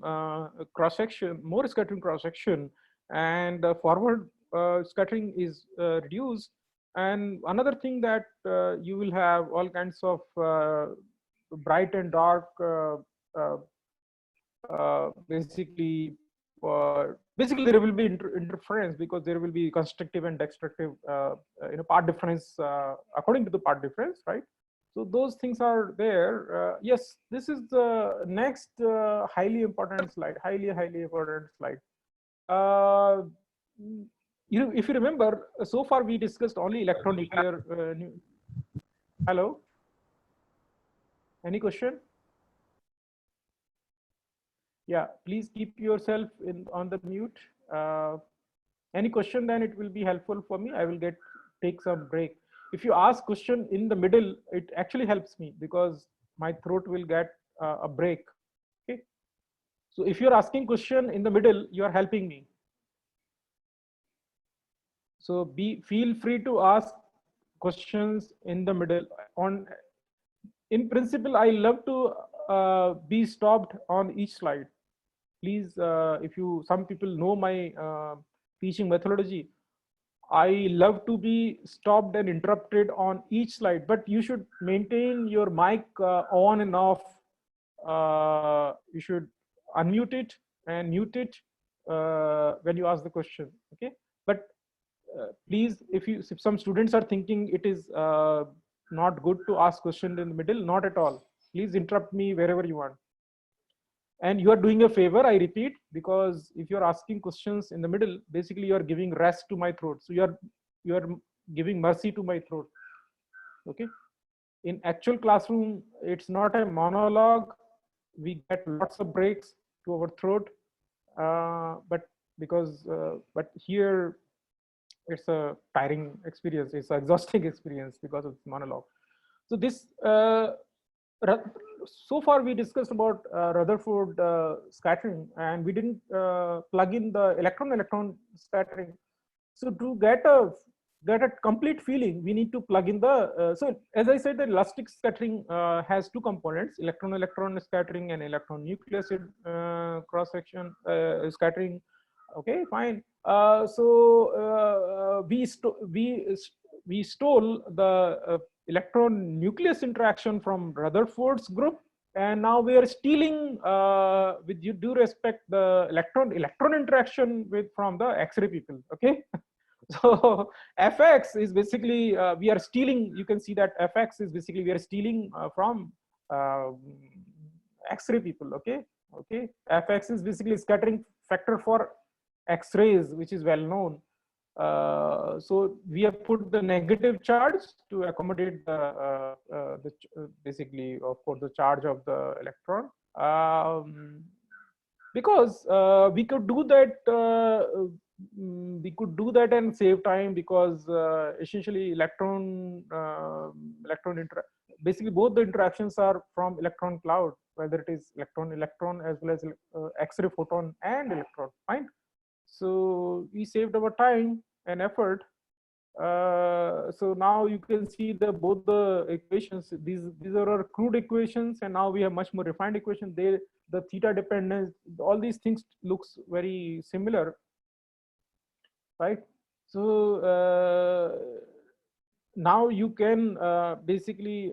cross section, and forward scattering is reduced. And another thing that you will have all kinds of bright and dark uh, basically there will be interference, because there will be constructive and destructive part difference according to the part difference, right? So those things are there. Yes, this is the next highly important slide, highly important slide. uh, if you remember, so far we discussed only electronuclear hello, any question? Yeah, please keep yourself on the mute. uh, any question, then it will be helpful for me. I will take some break. If you ask question in the middle, it actually helps me, because my throat will get a break. Okay, so if you're asking question in the middle, you are helping me. So feel free to ask questions in the middle. On in principle, I love to be stopped on each slide. Please, if you, some people know my teaching methodology, I love to be stopped and interrupted on each slide, but you should maintain your mic on and off. You should unmute it and mute it when you ask the question. Okay, but please, if some students are thinking it is not good to ask question in the middle, not at all. Please interrupt me wherever you want. And you are doing a favor, I repeat, because if you're asking questions in the middle, basically you are giving rest to my throat. So you are giving mercy to my throat. Okay, in actual classroom, it's not a monologue. We get lots of breaks to our throat, but here it's a tiring experience, it's an exhausting experience because of monologue. So this so far we discussed about Rutherford scattering, and we didn't plug in the electron-electron scattering. So to get a complete feeling, we need to plug in the so as I said, the elastic scattering has two components: electron-electron scattering and electron-nucleus cross section scattering. Okay, fine. We stole the electron nucleus interaction from Rutherford's group, and now we are stealing, with due respect, the electron interaction from the X-ray people. Okay, so Fx is basically we are stealing. You can see that Fx is basically we are stealing from X-ray people. Okay, Fx is basically scattering factor for X-rays, which is well known. So we have put the negative charge to accommodate basically for the charge of the electron. Because we could do that, and save time, because essentially basically both the interactions are from electron cloud, whether it is electron as well as X-ray photon and electron. Fine. So we saved our time and effort. So now you can see both the equations. These are our crude equations, and now we have much more refined equation. The theta dependence, all these things looks very similar, right? So now you can basically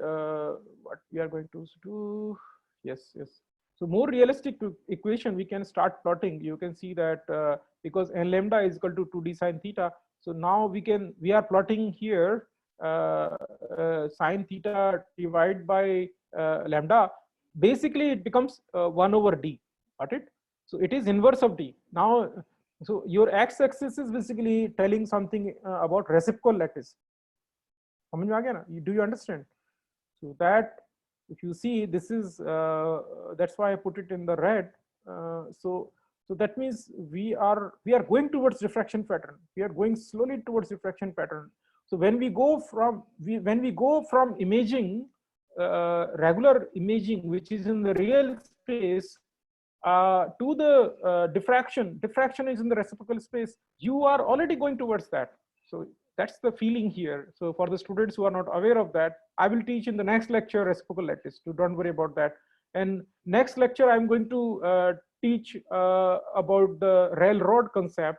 what we are going to do. Yes, yes. So more realistic equation we can start plotting. You can see that because n lambda is equal to 2d sine theta. So now we are plotting here sine theta divided by lambda. Basically it becomes 1 over d. Got it? So it is inverse of d. Now, so your x-axis is basically telling something about reciprocal lattice. Do you understand? So that if you see, this is that's why I put it in the red. So that means we are going towards diffraction pattern. We are going slowly towards diffraction pattern. So when we go from imaging regular imaging, which is in the real space, to the diffraction is in the reciprocal space, you are already going towards that. So that's the feeling here. So for the students who are not aware of that, I will teach in the next lecture reciprocal lattice, so don't worry about that. And next lecture I'm going to teach about the railroad concept,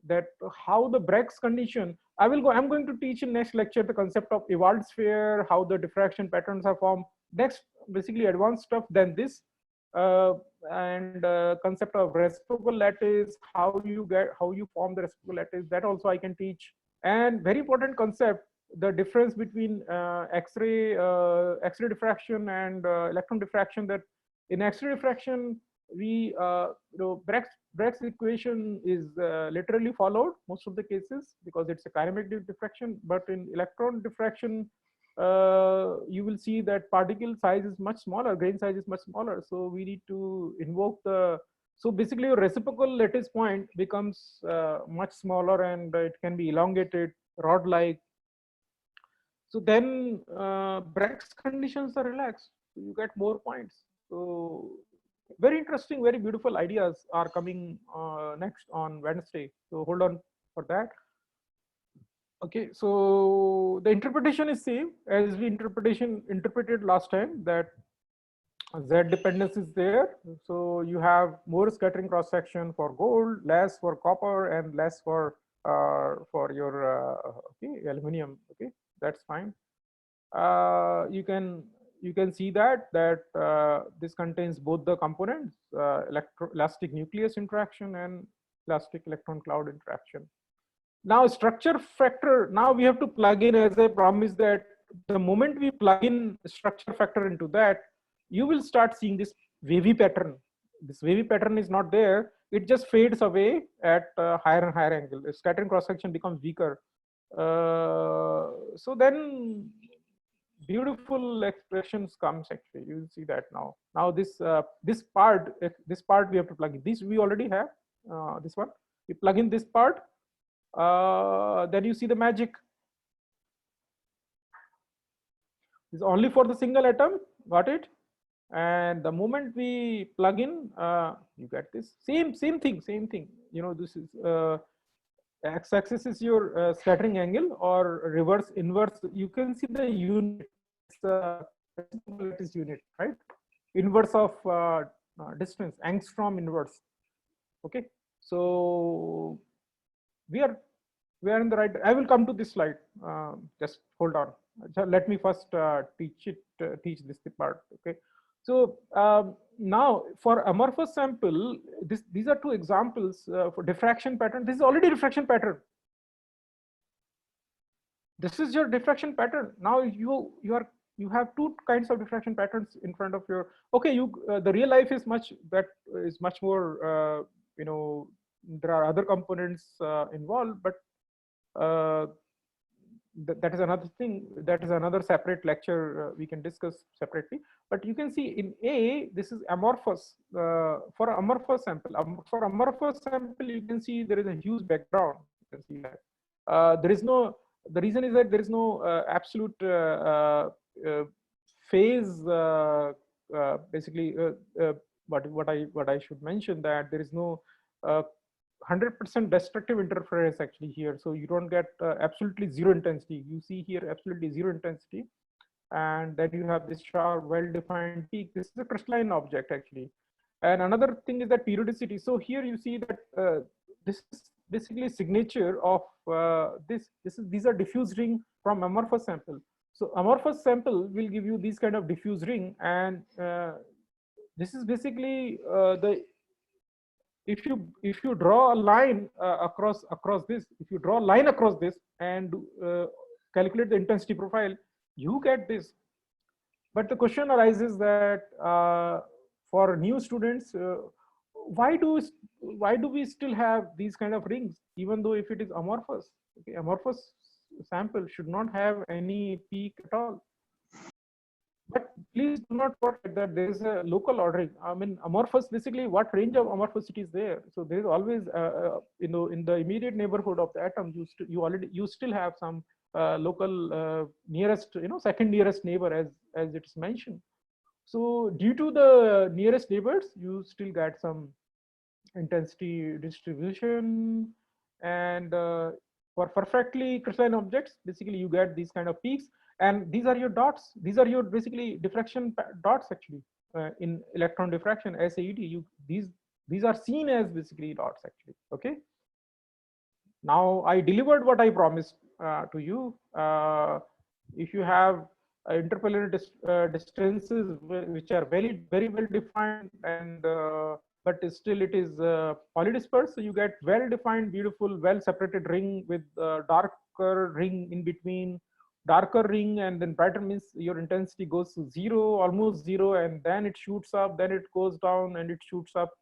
that how the Bragg's condition. I'm going to teach in next lecture the concept of Ewald sphere, how the diffraction patterns are formed. Next, basically advanced stuff than this. And concept of reciprocal lattice, how you form the reciprocal lattice, that also I can teach. And very important concept, the difference between X-ray diffraction and electron diffraction. That in X-ray diffraction, we Bragg's equation is literally followed most of the cases because it's a kinematic diffraction. But in electron diffraction, you will see that particle size is much smaller, grain size is much smaller. So we need to invoke the, so basically your reciprocal lattice point becomes much smaller, and it can be elongated, rod-like. So then Bragg's conditions are relaxed, so you get more points. So very interesting, very beautiful ideas are coming next on Wednesday. So hold on for that. Okay, so the interpretation is same as we interpreted last time, that Z dependence is there. So you have more scattering cross section for gold, less for copper, and less for your okay, aluminum. Okay, that's fine. You can see that this contains both the components, elastic nucleus interaction and elastic electron cloud interaction. Now structure factor, now we have to plug in, as I promised, that the moment we plug in structure factor into that, you will start seeing this wavy pattern. This wavy pattern is not there. It just fades away at higher and higher angle. The scattering cross section becomes weaker. So then beautiful expressions comes actually. You will see that now. Now this part we have to plug in. This we already have. This one we plug in this part. Then you see the magic. It's only for the single atom. Got it? And the moment we plug in, you get this same thing. You know, this is x-axis is your scattering angle, or reverse inverse. You can see the unit, unit, right? Inverse of distance, angstrom inverse. Okay, so we are in the right. I will come to this slide. Just hold on. So let me first teach this part. Okay. So now for amorphous sample, these are two examples for diffraction pattern. This is already diffraction pattern. This is your diffraction pattern. Now you have two kinds of diffraction patterns in front of your. Okay, the real life is much more. You know, there are other components involved, but that is another thing. That is another separate lecture we can discuss separately. But you can see in A, this is amorphous. For amorphous sample, you can see there is a huge background. You can see that there is no. The reason is that there is no absolute phase. Basically, what I should mention, that there is no 100% destructive interference actually here. So you don't get absolutely zero intensity. You see here absolutely zero intensity. And then you have this sharp, well-defined peak. This is a crystalline object actually. And another thing is that periodicity. So here you see that this is basically signature of these are diffuse ring from amorphous sample. So amorphous sample will give you these kind of diffuse ring, and this is basically the if you draw a line across this, if you draw a line across this and calculate the intensity profile, you get this. But the question arises that for new students, why do why do we still have these kind of rings, even though if it is amorphous? Okay, amorphous sample should not have any peak at all. But please do not forget that there is a local ordering. I mean, amorphous, basically, what range of amorphosity is there? So there is always, in the immediate neighborhood of the atom, you still have some local nearest, second nearest neighbor, as it is mentioned. So due to the nearest neighbors, you still get some intensity distribution, and for perfectly crystalline objects, basically you get these kind of peaks, and these are your dots. These are your basically diffraction dots actually. In electron diffraction, SAED, these are seen as basically dots actually. Okay. Now I delivered what I promised to you. If you have interplanar distances which are very well defined, and but still it is polydispersed, so you get well defined, beautiful, well separated ring with darker ring in between, darker ring, and then brighter means your intensity goes to zero, almost zero, and then it shoots up, then it goes down, and it shoots up.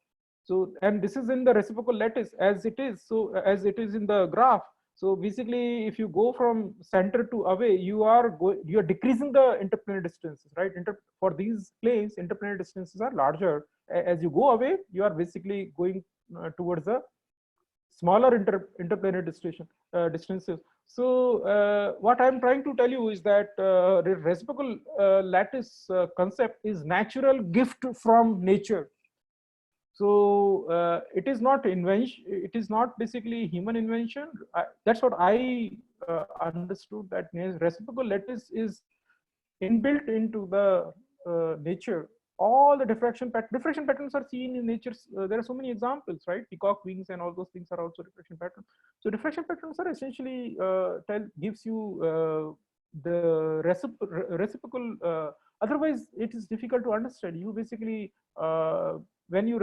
So, and this is in the reciprocal lattice as it is. So as it is in the graph. So basically, if you go from center to away, you are decreasing the interplanar distances, right? For these planes, interplanar distances are larger. As you go away, you are basically going towards a smaller interplanar distances. So what I'm trying to tell you is that the reciprocal lattice concept is natural gift from nature. So it is not invention, it is not basically human invention. That's what I understood, that reciprocal lattice is inbuilt into the nature. All the diffraction patterns are seen in nature. There are so many examples, right? Peacock wings and all those things are also diffraction patterns. So diffraction patterns are essentially gives you the reciprocal. Otherwise, it is difficult to understand. You basically when you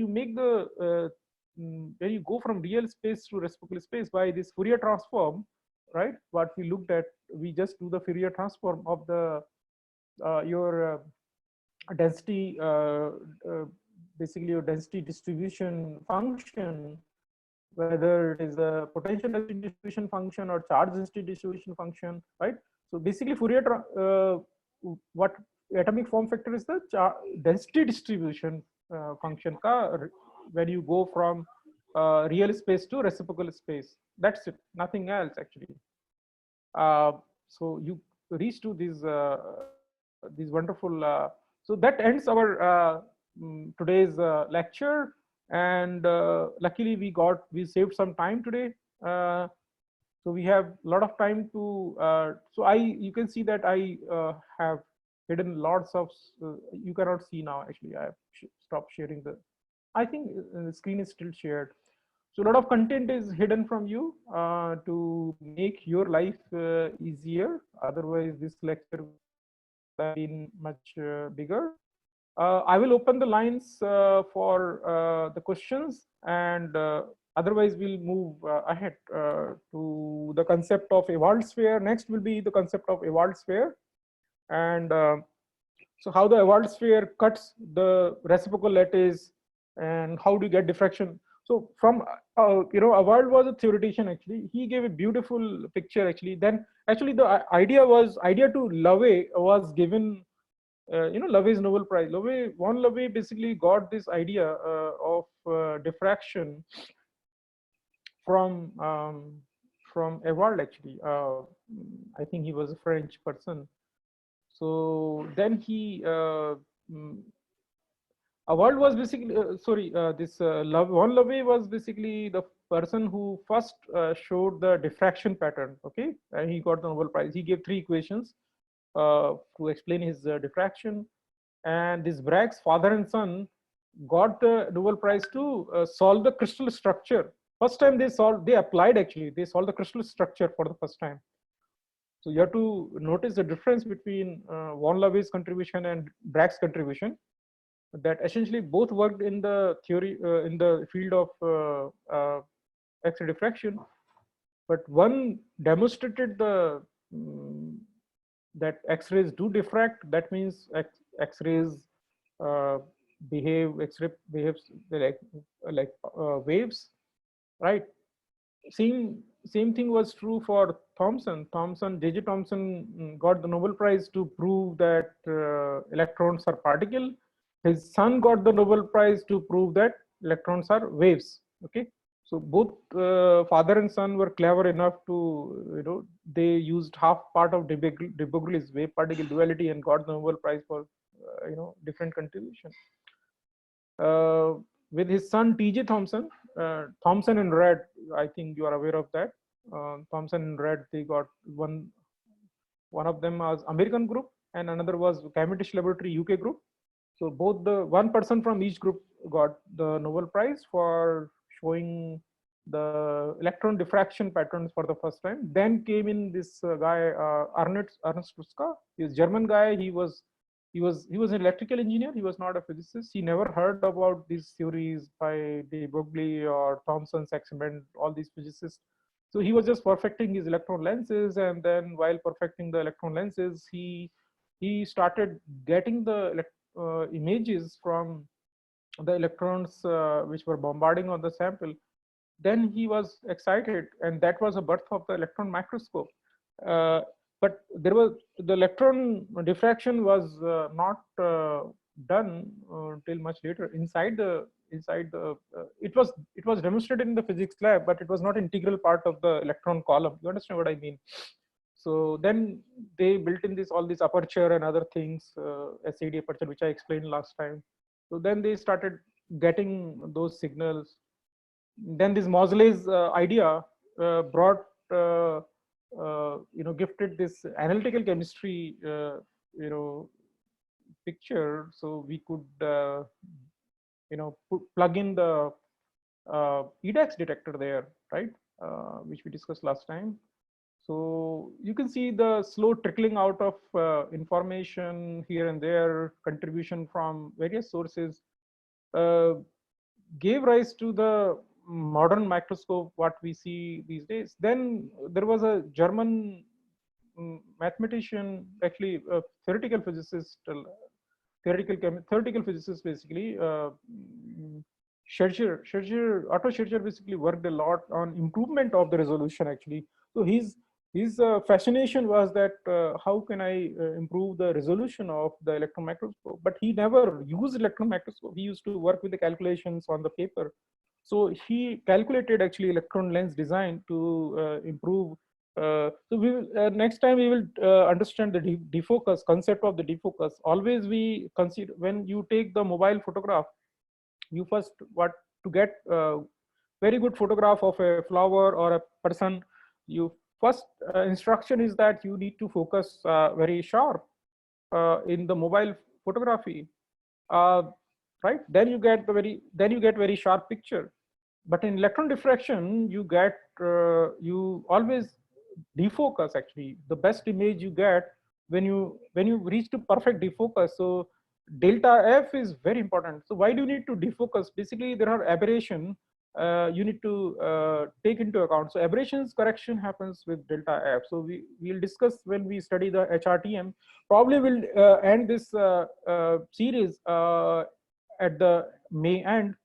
make the when you go from real space to reciprocal space by this Fourier transform, right? What we looked at, we just do the Fourier transform of the your density, basically your density distribution function, whether it is a potential density distribution function or charge density distribution function, right? So basically Fourier, what atomic form factor is the density distribution function ka, when you go from real space to reciprocal space. That's it, nothing else actually. So you reach to these wonderful. So that ends our today's lecture, and luckily we saved some time today. So we have a lot of time to. So you can see that I have hidden lots of. You cannot see now. Actually, I have stopped sharing the. I think the screen is still shared. So a lot of content is hidden from you to make your life easier. Otherwise, this lecture would have been much bigger. I will open the lines for the questions, and otherwise we'll move ahead to the concept of Ewald sphere. Next will be the concept of Ewald sphere, and so how the Ewald sphere cuts the reciprocal lattice, and how do you get diffraction. So from Ewald was a theoretician actually. He gave a beautiful picture actually. Then actually the idea to Lovey was given. Lovey's Nobel Prize. Von Lovey basically got this idea of diffraction from Ewald actually. I think he was a French person. So then he Ewald was basically Von Lovey was basically the person who first showed the diffraction pattern. Okay, and he got the Nobel Prize. He gave 3 equations to explain his diffraction, and this Bragg's father and son got the Nobel Prize to solve the crystal structure first time they applied actually, they solved the crystal structure for the first time. So you have to notice the difference between von Lavé's contribution and Bragg's contribution. That essentially both worked in the theory in the field of X-ray diffraction, but one demonstrated the that X-rays do diffract. That means X-rays X-ray behaves like waves, right? Same thing was true for Thomson. J.J. Thomson got the Nobel Prize to prove that electrons are particle. His son got the Nobel Prize to prove that electrons are waves. Okay, so both father and son were clever enough to, they used half part of de Broglie's wave particle duality and got the Nobel Prize for different contribution. With his son T.J. Thomson, Thomson and Red, I think you are aware of that. Thomson and Red, they got one of them was American group and another was Cavendish Laboratory UK group. So both one person from each group got the Nobel Prize for showing the electron diffraction patterns for the first time. Then came in this guy Ernst Ruska. He's a German guy. He was an electrical engineer. He was not a physicist. He never heard about these theories by de Broglie or Thomson's experiment, all these physicists. So he was just perfecting his electron lenses, and then while perfecting the electron lenses, he started getting the images from the electrons which were bombarding on the sample. Then he was excited, and that was the birth of the electron microscope. But there was the electron diffraction was not done till much later. It was demonstrated in the physics lab, but it was not integral part of the electron column. You understand what I mean? So then they built in all this aperture and other things, SAD aperture, which I explained last time. So then they started getting those signals. Then this Moseley's idea brought gifted this analytical chemistry picture, so we could plug in the EDAX detector there, right, which we discussed last time. So you can see the slow trickling out of information here and there, contribution from various sources gave rise to the modern microscope what we see these days. Then there was a German mathematician, actually a theoretical physicist, basically. Otto Scherzer basically worked a lot on improvement of the resolution actually. So his fascination was that how can I improve the resolution of the electron microscope? But he never used electron microscope. He used to work with the calculations on the paper. So he calculated actually electron lens design to improve. So we will, next time we will understand the defocus concept of the defocus. Always we consider when you take the mobile photograph, you first to get very good photograph of a flower or a person. You first instruction is that you need to focus very sharp in the mobile photography, right? Then you get very sharp picture. But in electron diffraction, you get you always defocus. Actually, the best image you get when you reach to perfect defocus. So delta F is very important. So why do you need to defocus? Basically, there are aberration you need to take into account. So aberrations correction happens with delta F. So we'll discuss when we study the HRTM. Probably we'll end this series at the May end.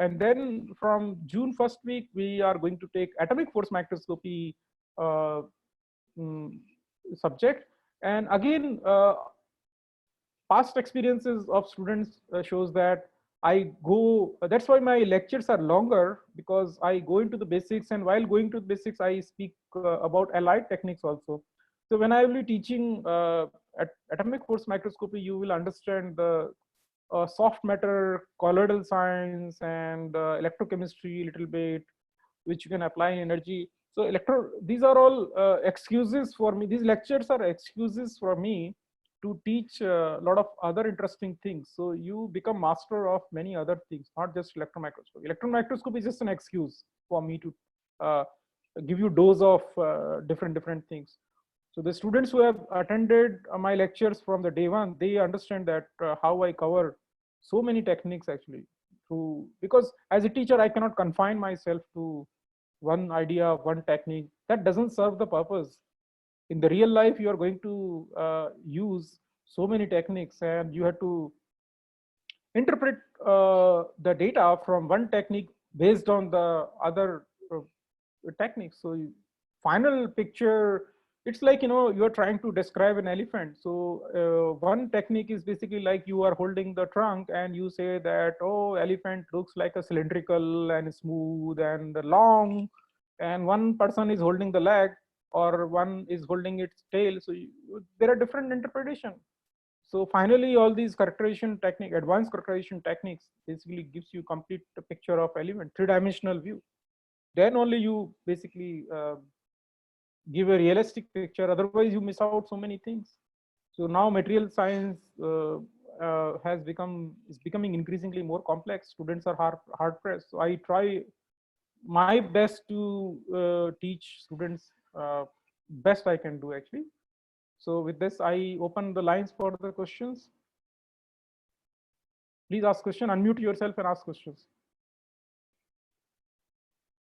And then from June first week, we are going to take atomic force microscopy subject. And again, past experiences of students shows that that's why my lectures are longer, because I go into the basics, and while going to the basics, I speak about allied techniques also. So when I will be teaching atomic force microscopy, you will understand the soft matter, colloidal science, and electrochemistry a little bit, which you can apply in energy. So these are all excuses for me. These lectures are excuses for me to teach a lot of other interesting things. So you become master of many other things, not just electron microscopy. Electron microscopy is just an excuse for me to give you dose of different things. So the students who have attended my lectures from the day one, they understand that how I cover so many techniques actually through, because as a teacher, I cannot confine myself to one idea, one technique. That doesn't serve the purpose. In the real life, you are going to use so many techniques, and you have to interpret the data from one technique based on the other techniques. So final picture, it's like, you're trying to describe an elephant. So one technique is basically like you are holding the trunk and you say that, oh, elephant looks like a cylindrical and smooth and long, and one person is holding the leg or one is holding its tail. So there are different interpretation. So finally, all these characterization technique, advanced characterization techniques, basically gives you complete picture of element, three-dimensional view. Then only you basically give a realistic picture. Otherwise, you miss out so many things. So now material science is becoming increasingly more complex. Students are hard pressed. So I try my best to teach students best I can do actually. So with this, I open the lines for the questions. Please ask question, unmute yourself and ask questions.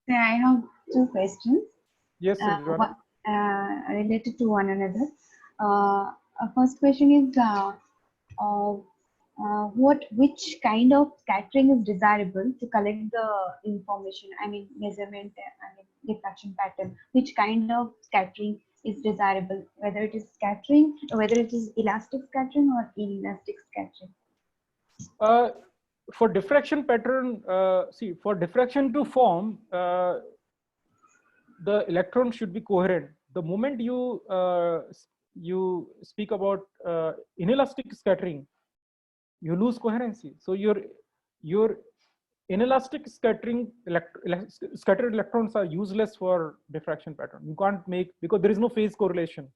I have two questions. Yes, related to one another. First question is, which kind of scattering is desirable to collect the information? I mean, measurement, diffraction pattern. Which kind of scattering is desirable? Whether it is scattering, or whether it is elastic scattering or inelastic scattering? For diffraction pattern, see, for diffraction to form, the electron should be coherent. The moment you speak about inelastic scattering, you lose coherency. So your inelastic scattering scattered electrons are useless for diffraction pattern. You can't make, because there is no phase correlation,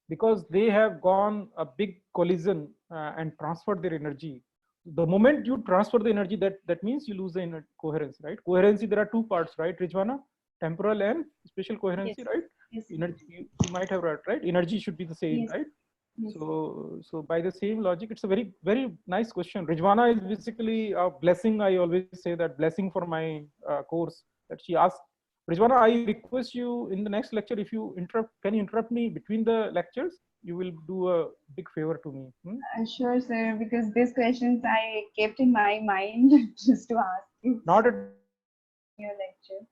because they have gone a big collision and transferred their energy. The moment you transfer the energy, that means you lose the coherence, right? Coherency, there are two parts, right, Rijwana? Temporal and spatial coherency, yes. right? Yes. Energy, you might have read, right? Energy should be the same, yes. right? Yes. So by the same logic, it's a very nice question. Rijwana is basically a blessing. I always say that blessing for my course that she asked. Rijwana, I request you in the next lecture, if you can you interrupt me between the lectures? You will do a big favor to me. Sure, sir, because these questions I kept in my mind just to ask you. Not at your lecture.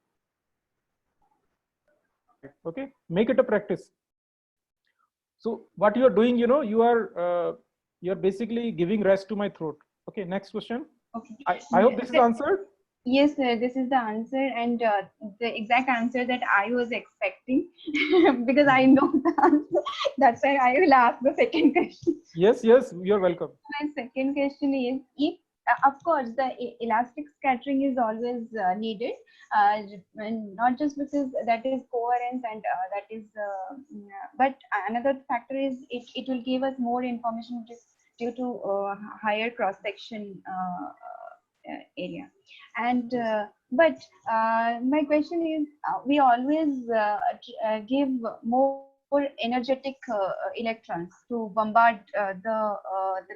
Okay, make it a practice. So what you are doing, you are basically giving rest to my throat. Okay, next question. Okay. I hope this is answered. Yes, sir, this is the answer, and the exact answer that I was expecting, because I know the answer. That's why I will ask the second question. Yes, you're welcome. My second question is, if of course the elastic scattering is always needed, and not just because that is coherence and that is, but another factor is it will give us more information just due to higher cross section area. And but my question is, we always give more energetic electrons to bombard the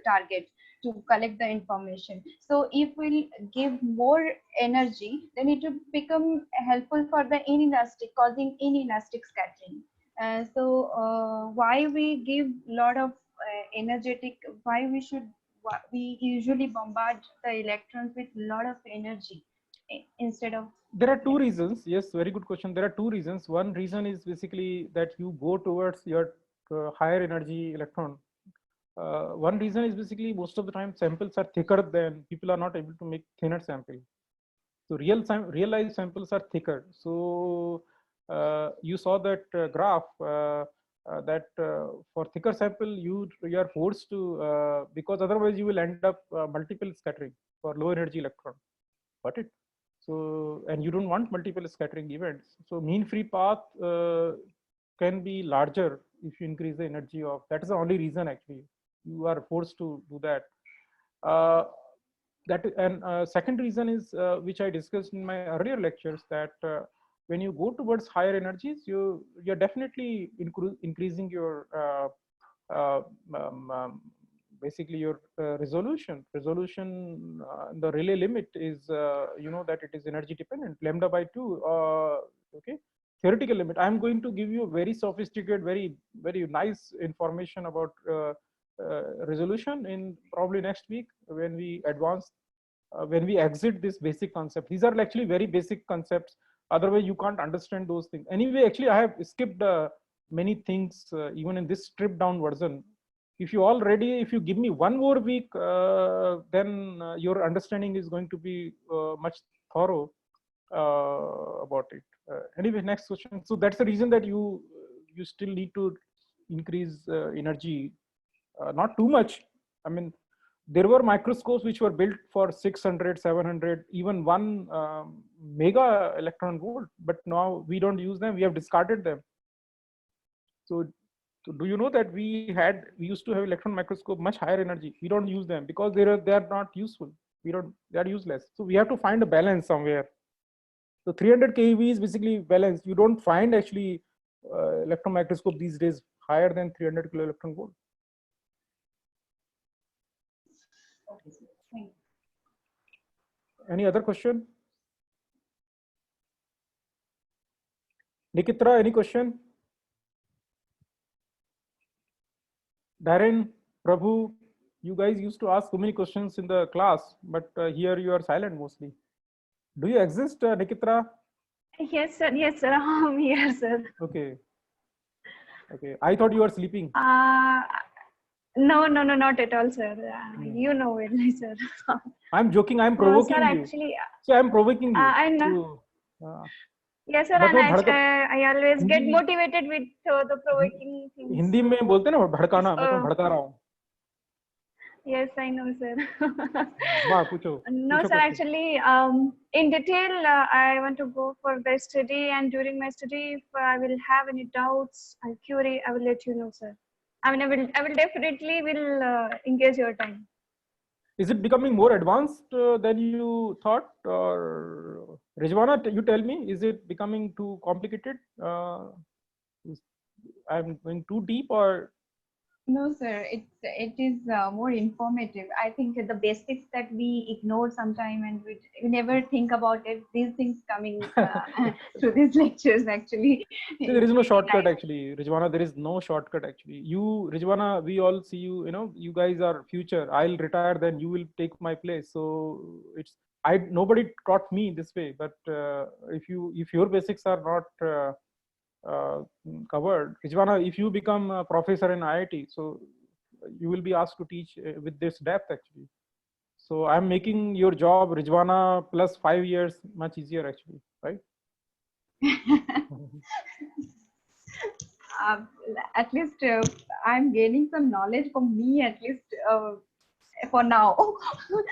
target to collect the information. So if we'll give more energy, then it will become helpful for the inelastic, causing inelastic scattering. So why we give lot of energetic, why we usually bombard the electrons with a lot of energy instead of. There are two reasons. Yes, very good question. There are two reasons. One reason is basically that you go towards your higher energy electron. One reason is basically most of the time samples are thicker than people are not able to make thinner sample. So real life samples are thicker. So you saw that graph that for thicker sample you are forced to because otherwise you will end up multiple scattering for low energy electron. Got it? So, and you don't want multiple scattering events. So mean free path can be larger if you increase the energy of, that is the only reason actually you are forced to do that. Second reason is, which I discussed in my earlier lectures, that when you go towards higher energies, you're definitely increasing your uh, um, um, basically your resolution. The relay limit is, you know, that it is energy dependent, lambda by 2. Okay, theoretical limit. I'm going to give you a very sophisticated, very nice information about resolution in probably next week, when we advance, when we exit this basic concept. These are actually very basic concepts, otherwise you can't understand those things. Anyway, actually I have skipped many things even in this stripped down version. If you all ready, if you give me one more week, then your understanding is going to be much thorough about it. Anyway, next question. So that's the reason that you still need to increase energy, not too much. I mean, there were microscopes which were built for 600, 700, even 1 mega electron volt, but now we don't use them. We have discarded them. So do you know that we used to have electron microscope much higher energy? We don't use them because they are not useful. They are useless. So we have to find a balance somewhere. So 300 keV is basically balanced. You don't find actually electron microscope these days higher than 300 kilo electron volt. Okay, thank you. Any other question? Nikitra, any question? Darren, Prabhu, you guys used to ask so many questions in the class, but here you are silent mostly. Do you exist, Nikitra? Yes, sir. Yes, sir. I'm here, sir. Okay. Okay. I thought you were sleeping. No, not at all, sir. You know it, sir. I'm joking. I'm No, provoking sir, you. actually, So I'm provoking you. I know. Yes, sir. मतलब And I always get Hindi motivated with the provoking things. Hindi में बोलते हैं ना भड़काना, मैं तो भड़का रहा हूँ. Yes, I know, sir. वाह, पूछो. No, पूछो sir. question. Actually, in detail, I want to go for the study, and during my study, if I will have any doubts and query, I will let you know, sir. I mean, I will definitely engage your time. Is it becoming more advanced than you thought, or Rijwana, you tell me, is it becoming too complicated? I'm going too deep, or? No, sir. It is more informative. I think the basics that we ignore sometime, and we never think about it. These things coming through these lectures actually. See, there is no shortcut actually, Rijwana. There is no shortcut actually. You, Rijwana, we all see you. You know, you guys are future. I'll retire, then you will take my place. So it's nobody taught me this way. But if your basics are not covered, Rijwana, if you become a professor in IIT, so you will be asked to teach with this depth actually. So I'm making your job, Rijwana, plus 5 years much easier actually, right? At least I'm gaining some knowledge from me, at least for now.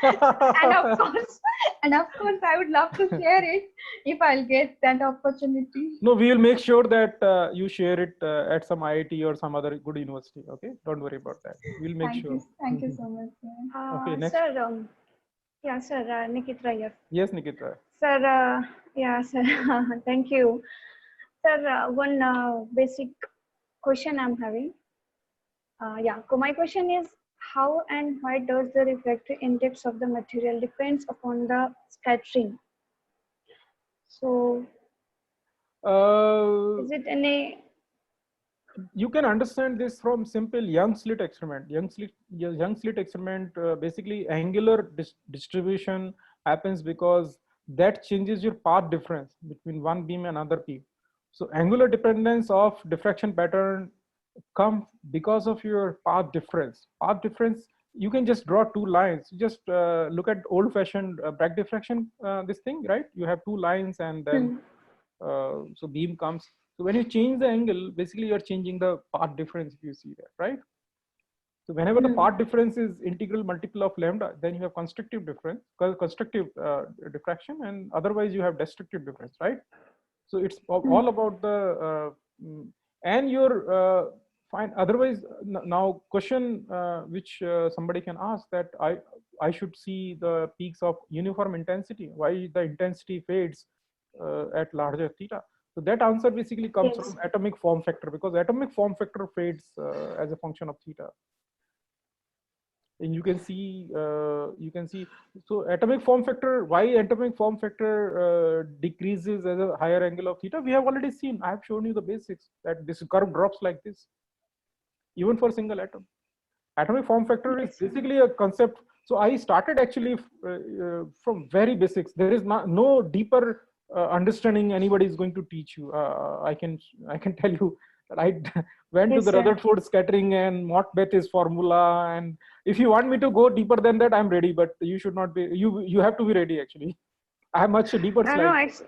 and of course I would love to share it if I'll get that opportunity. No, we will make sure that you share it at some IIT or some other good university. Okay, don't worry about that. We'll make sure. Thank you so much, sir. Okay, next. Sir, yeah, sir, Nikitra here. Yes, Nikitra. Sir, yeah, sir, thank you. Sir, one basic question I'm having. Yeah, so my question is, how and why does the refractive index of the material depends upon the scattering? So, is it any? You can understand this from simple Young slit experiment. Young slit experiment, basically angular distribution happens because that changes your path difference between one beam and another beam. So angular dependence of diffraction pattern come because of your path difference. Path difference, you can just draw two lines. You just look at old-fashioned Bragg diffraction, this thing, right? You have two lines, and then so beam comes. So when you change the angle, basically you're changing the path difference, if you see that, right? So whenever the path difference is integral multiple of lambda, then you have constructive difference, constructive diffraction, and otherwise you have destructive difference, right? So it's all about the and your Fine. Otherwise, now question which somebody can ask, that I should see the peaks of uniform intensity. Why the intensity fades at larger theta? So that answer basically comes Yes. from atomic form factor, because atomic form factor fades as a function of theta. And you can see so atomic form factor, why atomic form factor decreases as a higher angle of theta, we have already seen. I have shown you the basics, that this curve drops like this even for single atom. Atomic form factor is basically a concept. So I started actually from very basics. There is no deeper understanding anybody is going to teach you. I can tell you that I went Yes, to the sir. Rutherford scattering and Mott-Beth's formula, and if you want me to go deeper than that, I'm ready. But you should not be. You have to be ready actually. I have much deeper No, slides.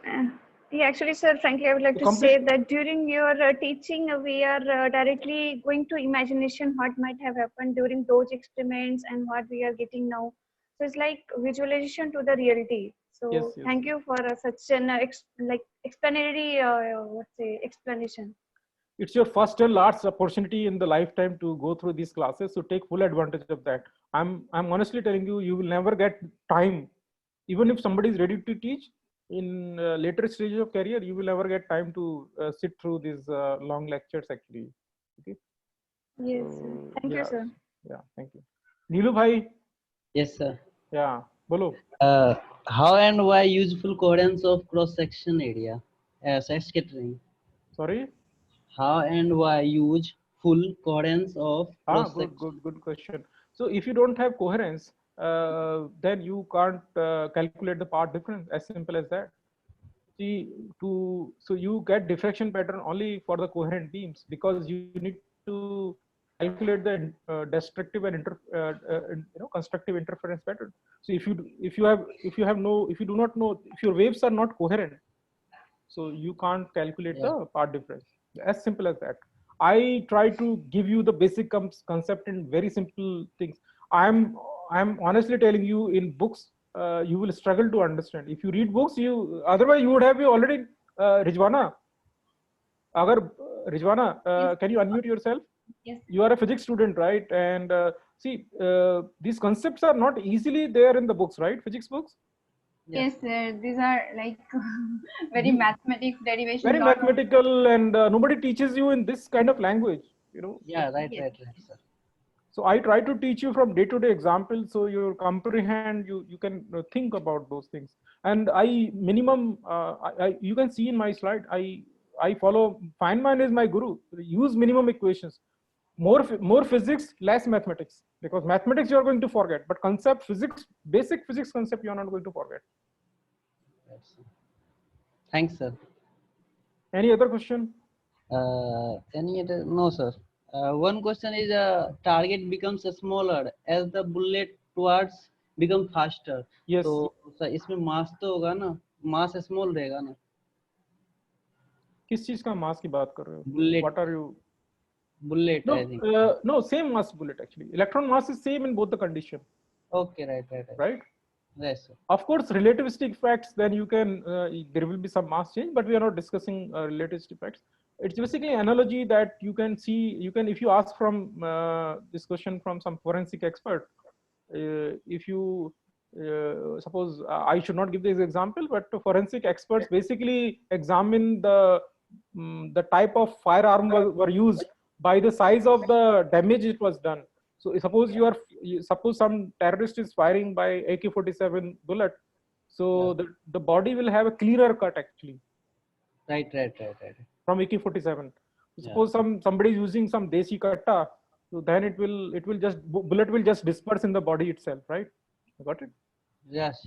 yeah, actually, sir, frankly, I would like To to complete- say that during your teaching, we are directly going to imagination what might have happened during those experiments and what we are getting now. So it's like visualization to the reality. So Yes, yes. thank you for such an explanatory, explanation. It's your first and last opportunity in the lifetime to go through these classes, so take full advantage of that. I'm honestly telling you, you will never get time. Even if somebody is ready to teach in later stages of career, you will never get time to sit through these long lectures actually. Okay. Yes, sir. Thank you, sir. Yeah, thank you. Neelu bhai, Yes, sir. yeah, bolo. How and why useful coherence of cross-section area? Side scattering. Sorry. How and why use full coherence of cross-section? Good question. So if you don't have coherence, then you can't calculate the path difference. As simple as that. See, so you get diffraction pattern only for the coherent beams, because you need to calculate the destructive and constructive interference pattern. So if you do not know, if your waves are not coherent, so you can't calculate the path difference. As simple as that. I try to give you the basic concept in very simple things. I'm honestly telling you, in books you will struggle to understand. If you read books, otherwise you would have already Rijwana. Rijwana, Yes. can you unmute yourself? Yes. You are a physics student, right? And see, these concepts are not easily there in the books, right? Physics books. Yes, sir. These are like very mathematics derivation. Very mathematical, and nobody teaches you in this kind of language, Yeah, right, Yes. right, sir. So I try to teach you from day-to-day examples, so you comprehend, you can think about those things. And I minimum, you can see in my slide, I follow, Feynman is my guru. Use minimum equations. More physics, less mathematics, because mathematics you are going to forget, but concept physics, basic physics concept, you are not going to forget. Right, sir. Thanks, sir. Any other question? Any other? No, sir. One question is, target becomes smaller as the bullet towards become faster. Yes. तो sir इसमें मास तो होगा ना, mass small रहेगा ना? किस चीज का मास की बात कर रहे हो? Bullet. What are you? Bullet, No, I think. no, same mass bullet actually. Electron mass is same in both the condition. Okay, right. Right? Yes, sir. Of course, relativistic effects, then you can, there will be some mass change, but we are not discussing relativistic effects. It's basically an analogy that you can see, if you ask from this question from some forensic expert, if you, suppose, I should not give this example, but forensic experts basically examine the type of firearm were used by the size of the damage it was done. So suppose suppose some terrorist is firing by AK-47 bullet, so the body will have a clearer cut actually. Right. From AK-47. Suppose somebody is using some desi katta, so then bullet will just disperse in the body itself, right? Got it? Yes.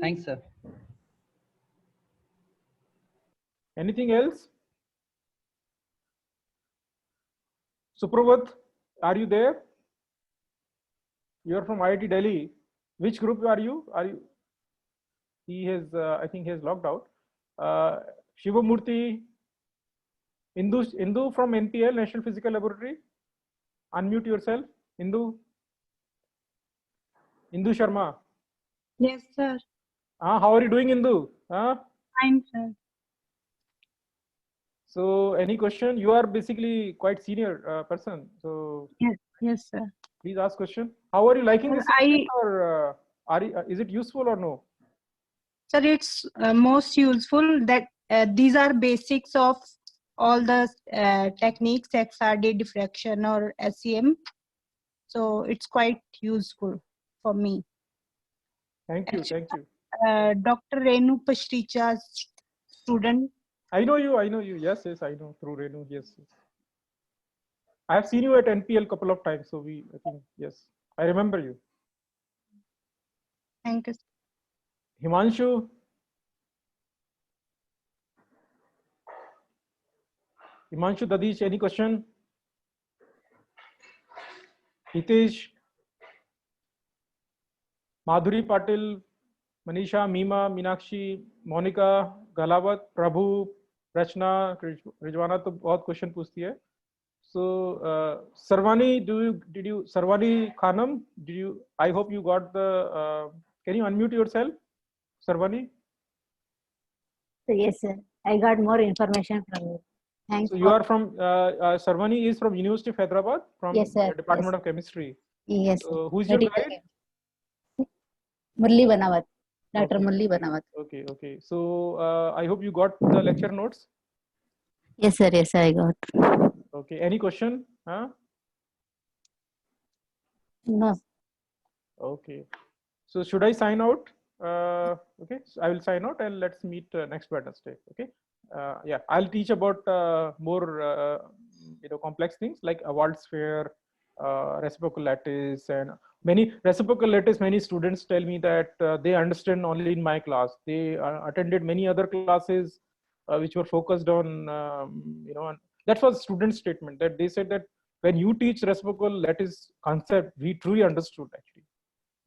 Thanks, sir. Anything else? Supravat, are you there? You are from IIT Delhi. Which group are you? He has, I think he has logged out. Shivamurthy, Indu from NPL, National Physical Laboratory. Unmute yourself. Indu Sharma. Yes, sir. How are you doing, Indu? Fine, sir. So any question? You are basically quite senior person. So Yes, sir. please ask question. How are you liking this Sir, subject, or is it useful or no? Sir, it's most useful that these are basics of all the techniques, XRD, diffraction, or SEM. So it's quite useful for me. Thank you. Actually, Thank you. Dr. Renu Pashricha's student. I know you. I know you. Yes, yes, I know through Renu. Yes, yes. I have seen you at NPL couple of times. So I think, yes, I remember you. Thank you. Himanshu. Himanshu Dadish, any question? Hitesh, Madhuri Patil, Manisha, Meema, Meenakshi, Monica, Galawat, Prabhu, Rachna, Rijwana तो बहुत question पूछती है. So Sarvani, Sarvani Khanam, I hope you got the, can you unmute yourself, Sarvani? Yes, sir. I got more information from you. Thanks. So you are from, Sarvani is from University of Hyderabad, from Yes, sir. Department of Chemistry. Yes, sir. So who's your Medical guide? chemist. Murli Banawat. Dr. Okay. Murli Banawat. Okay, okay. So I hope you got the lecture notes. Yes, sir. Yes, I got. Okay. Any question? Huh? No. Okay. So should I sign out? Okay. So I will sign out and let's meet next Wednesday. Okay. Yeah, I'll teach about more complex things like a Waltz sphere, reciprocal lattice, and many reciprocal lattice. Many students tell me that they understand only in my class. They attended many other classes which were focused on and that was student statement, that they said that when you teach reciprocal lattice concept, we truly understood actually.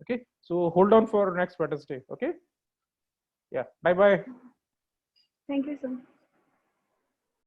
Okay, so hold on for next Wednesday. Okay. Yeah. Bye bye. Thank you, sir.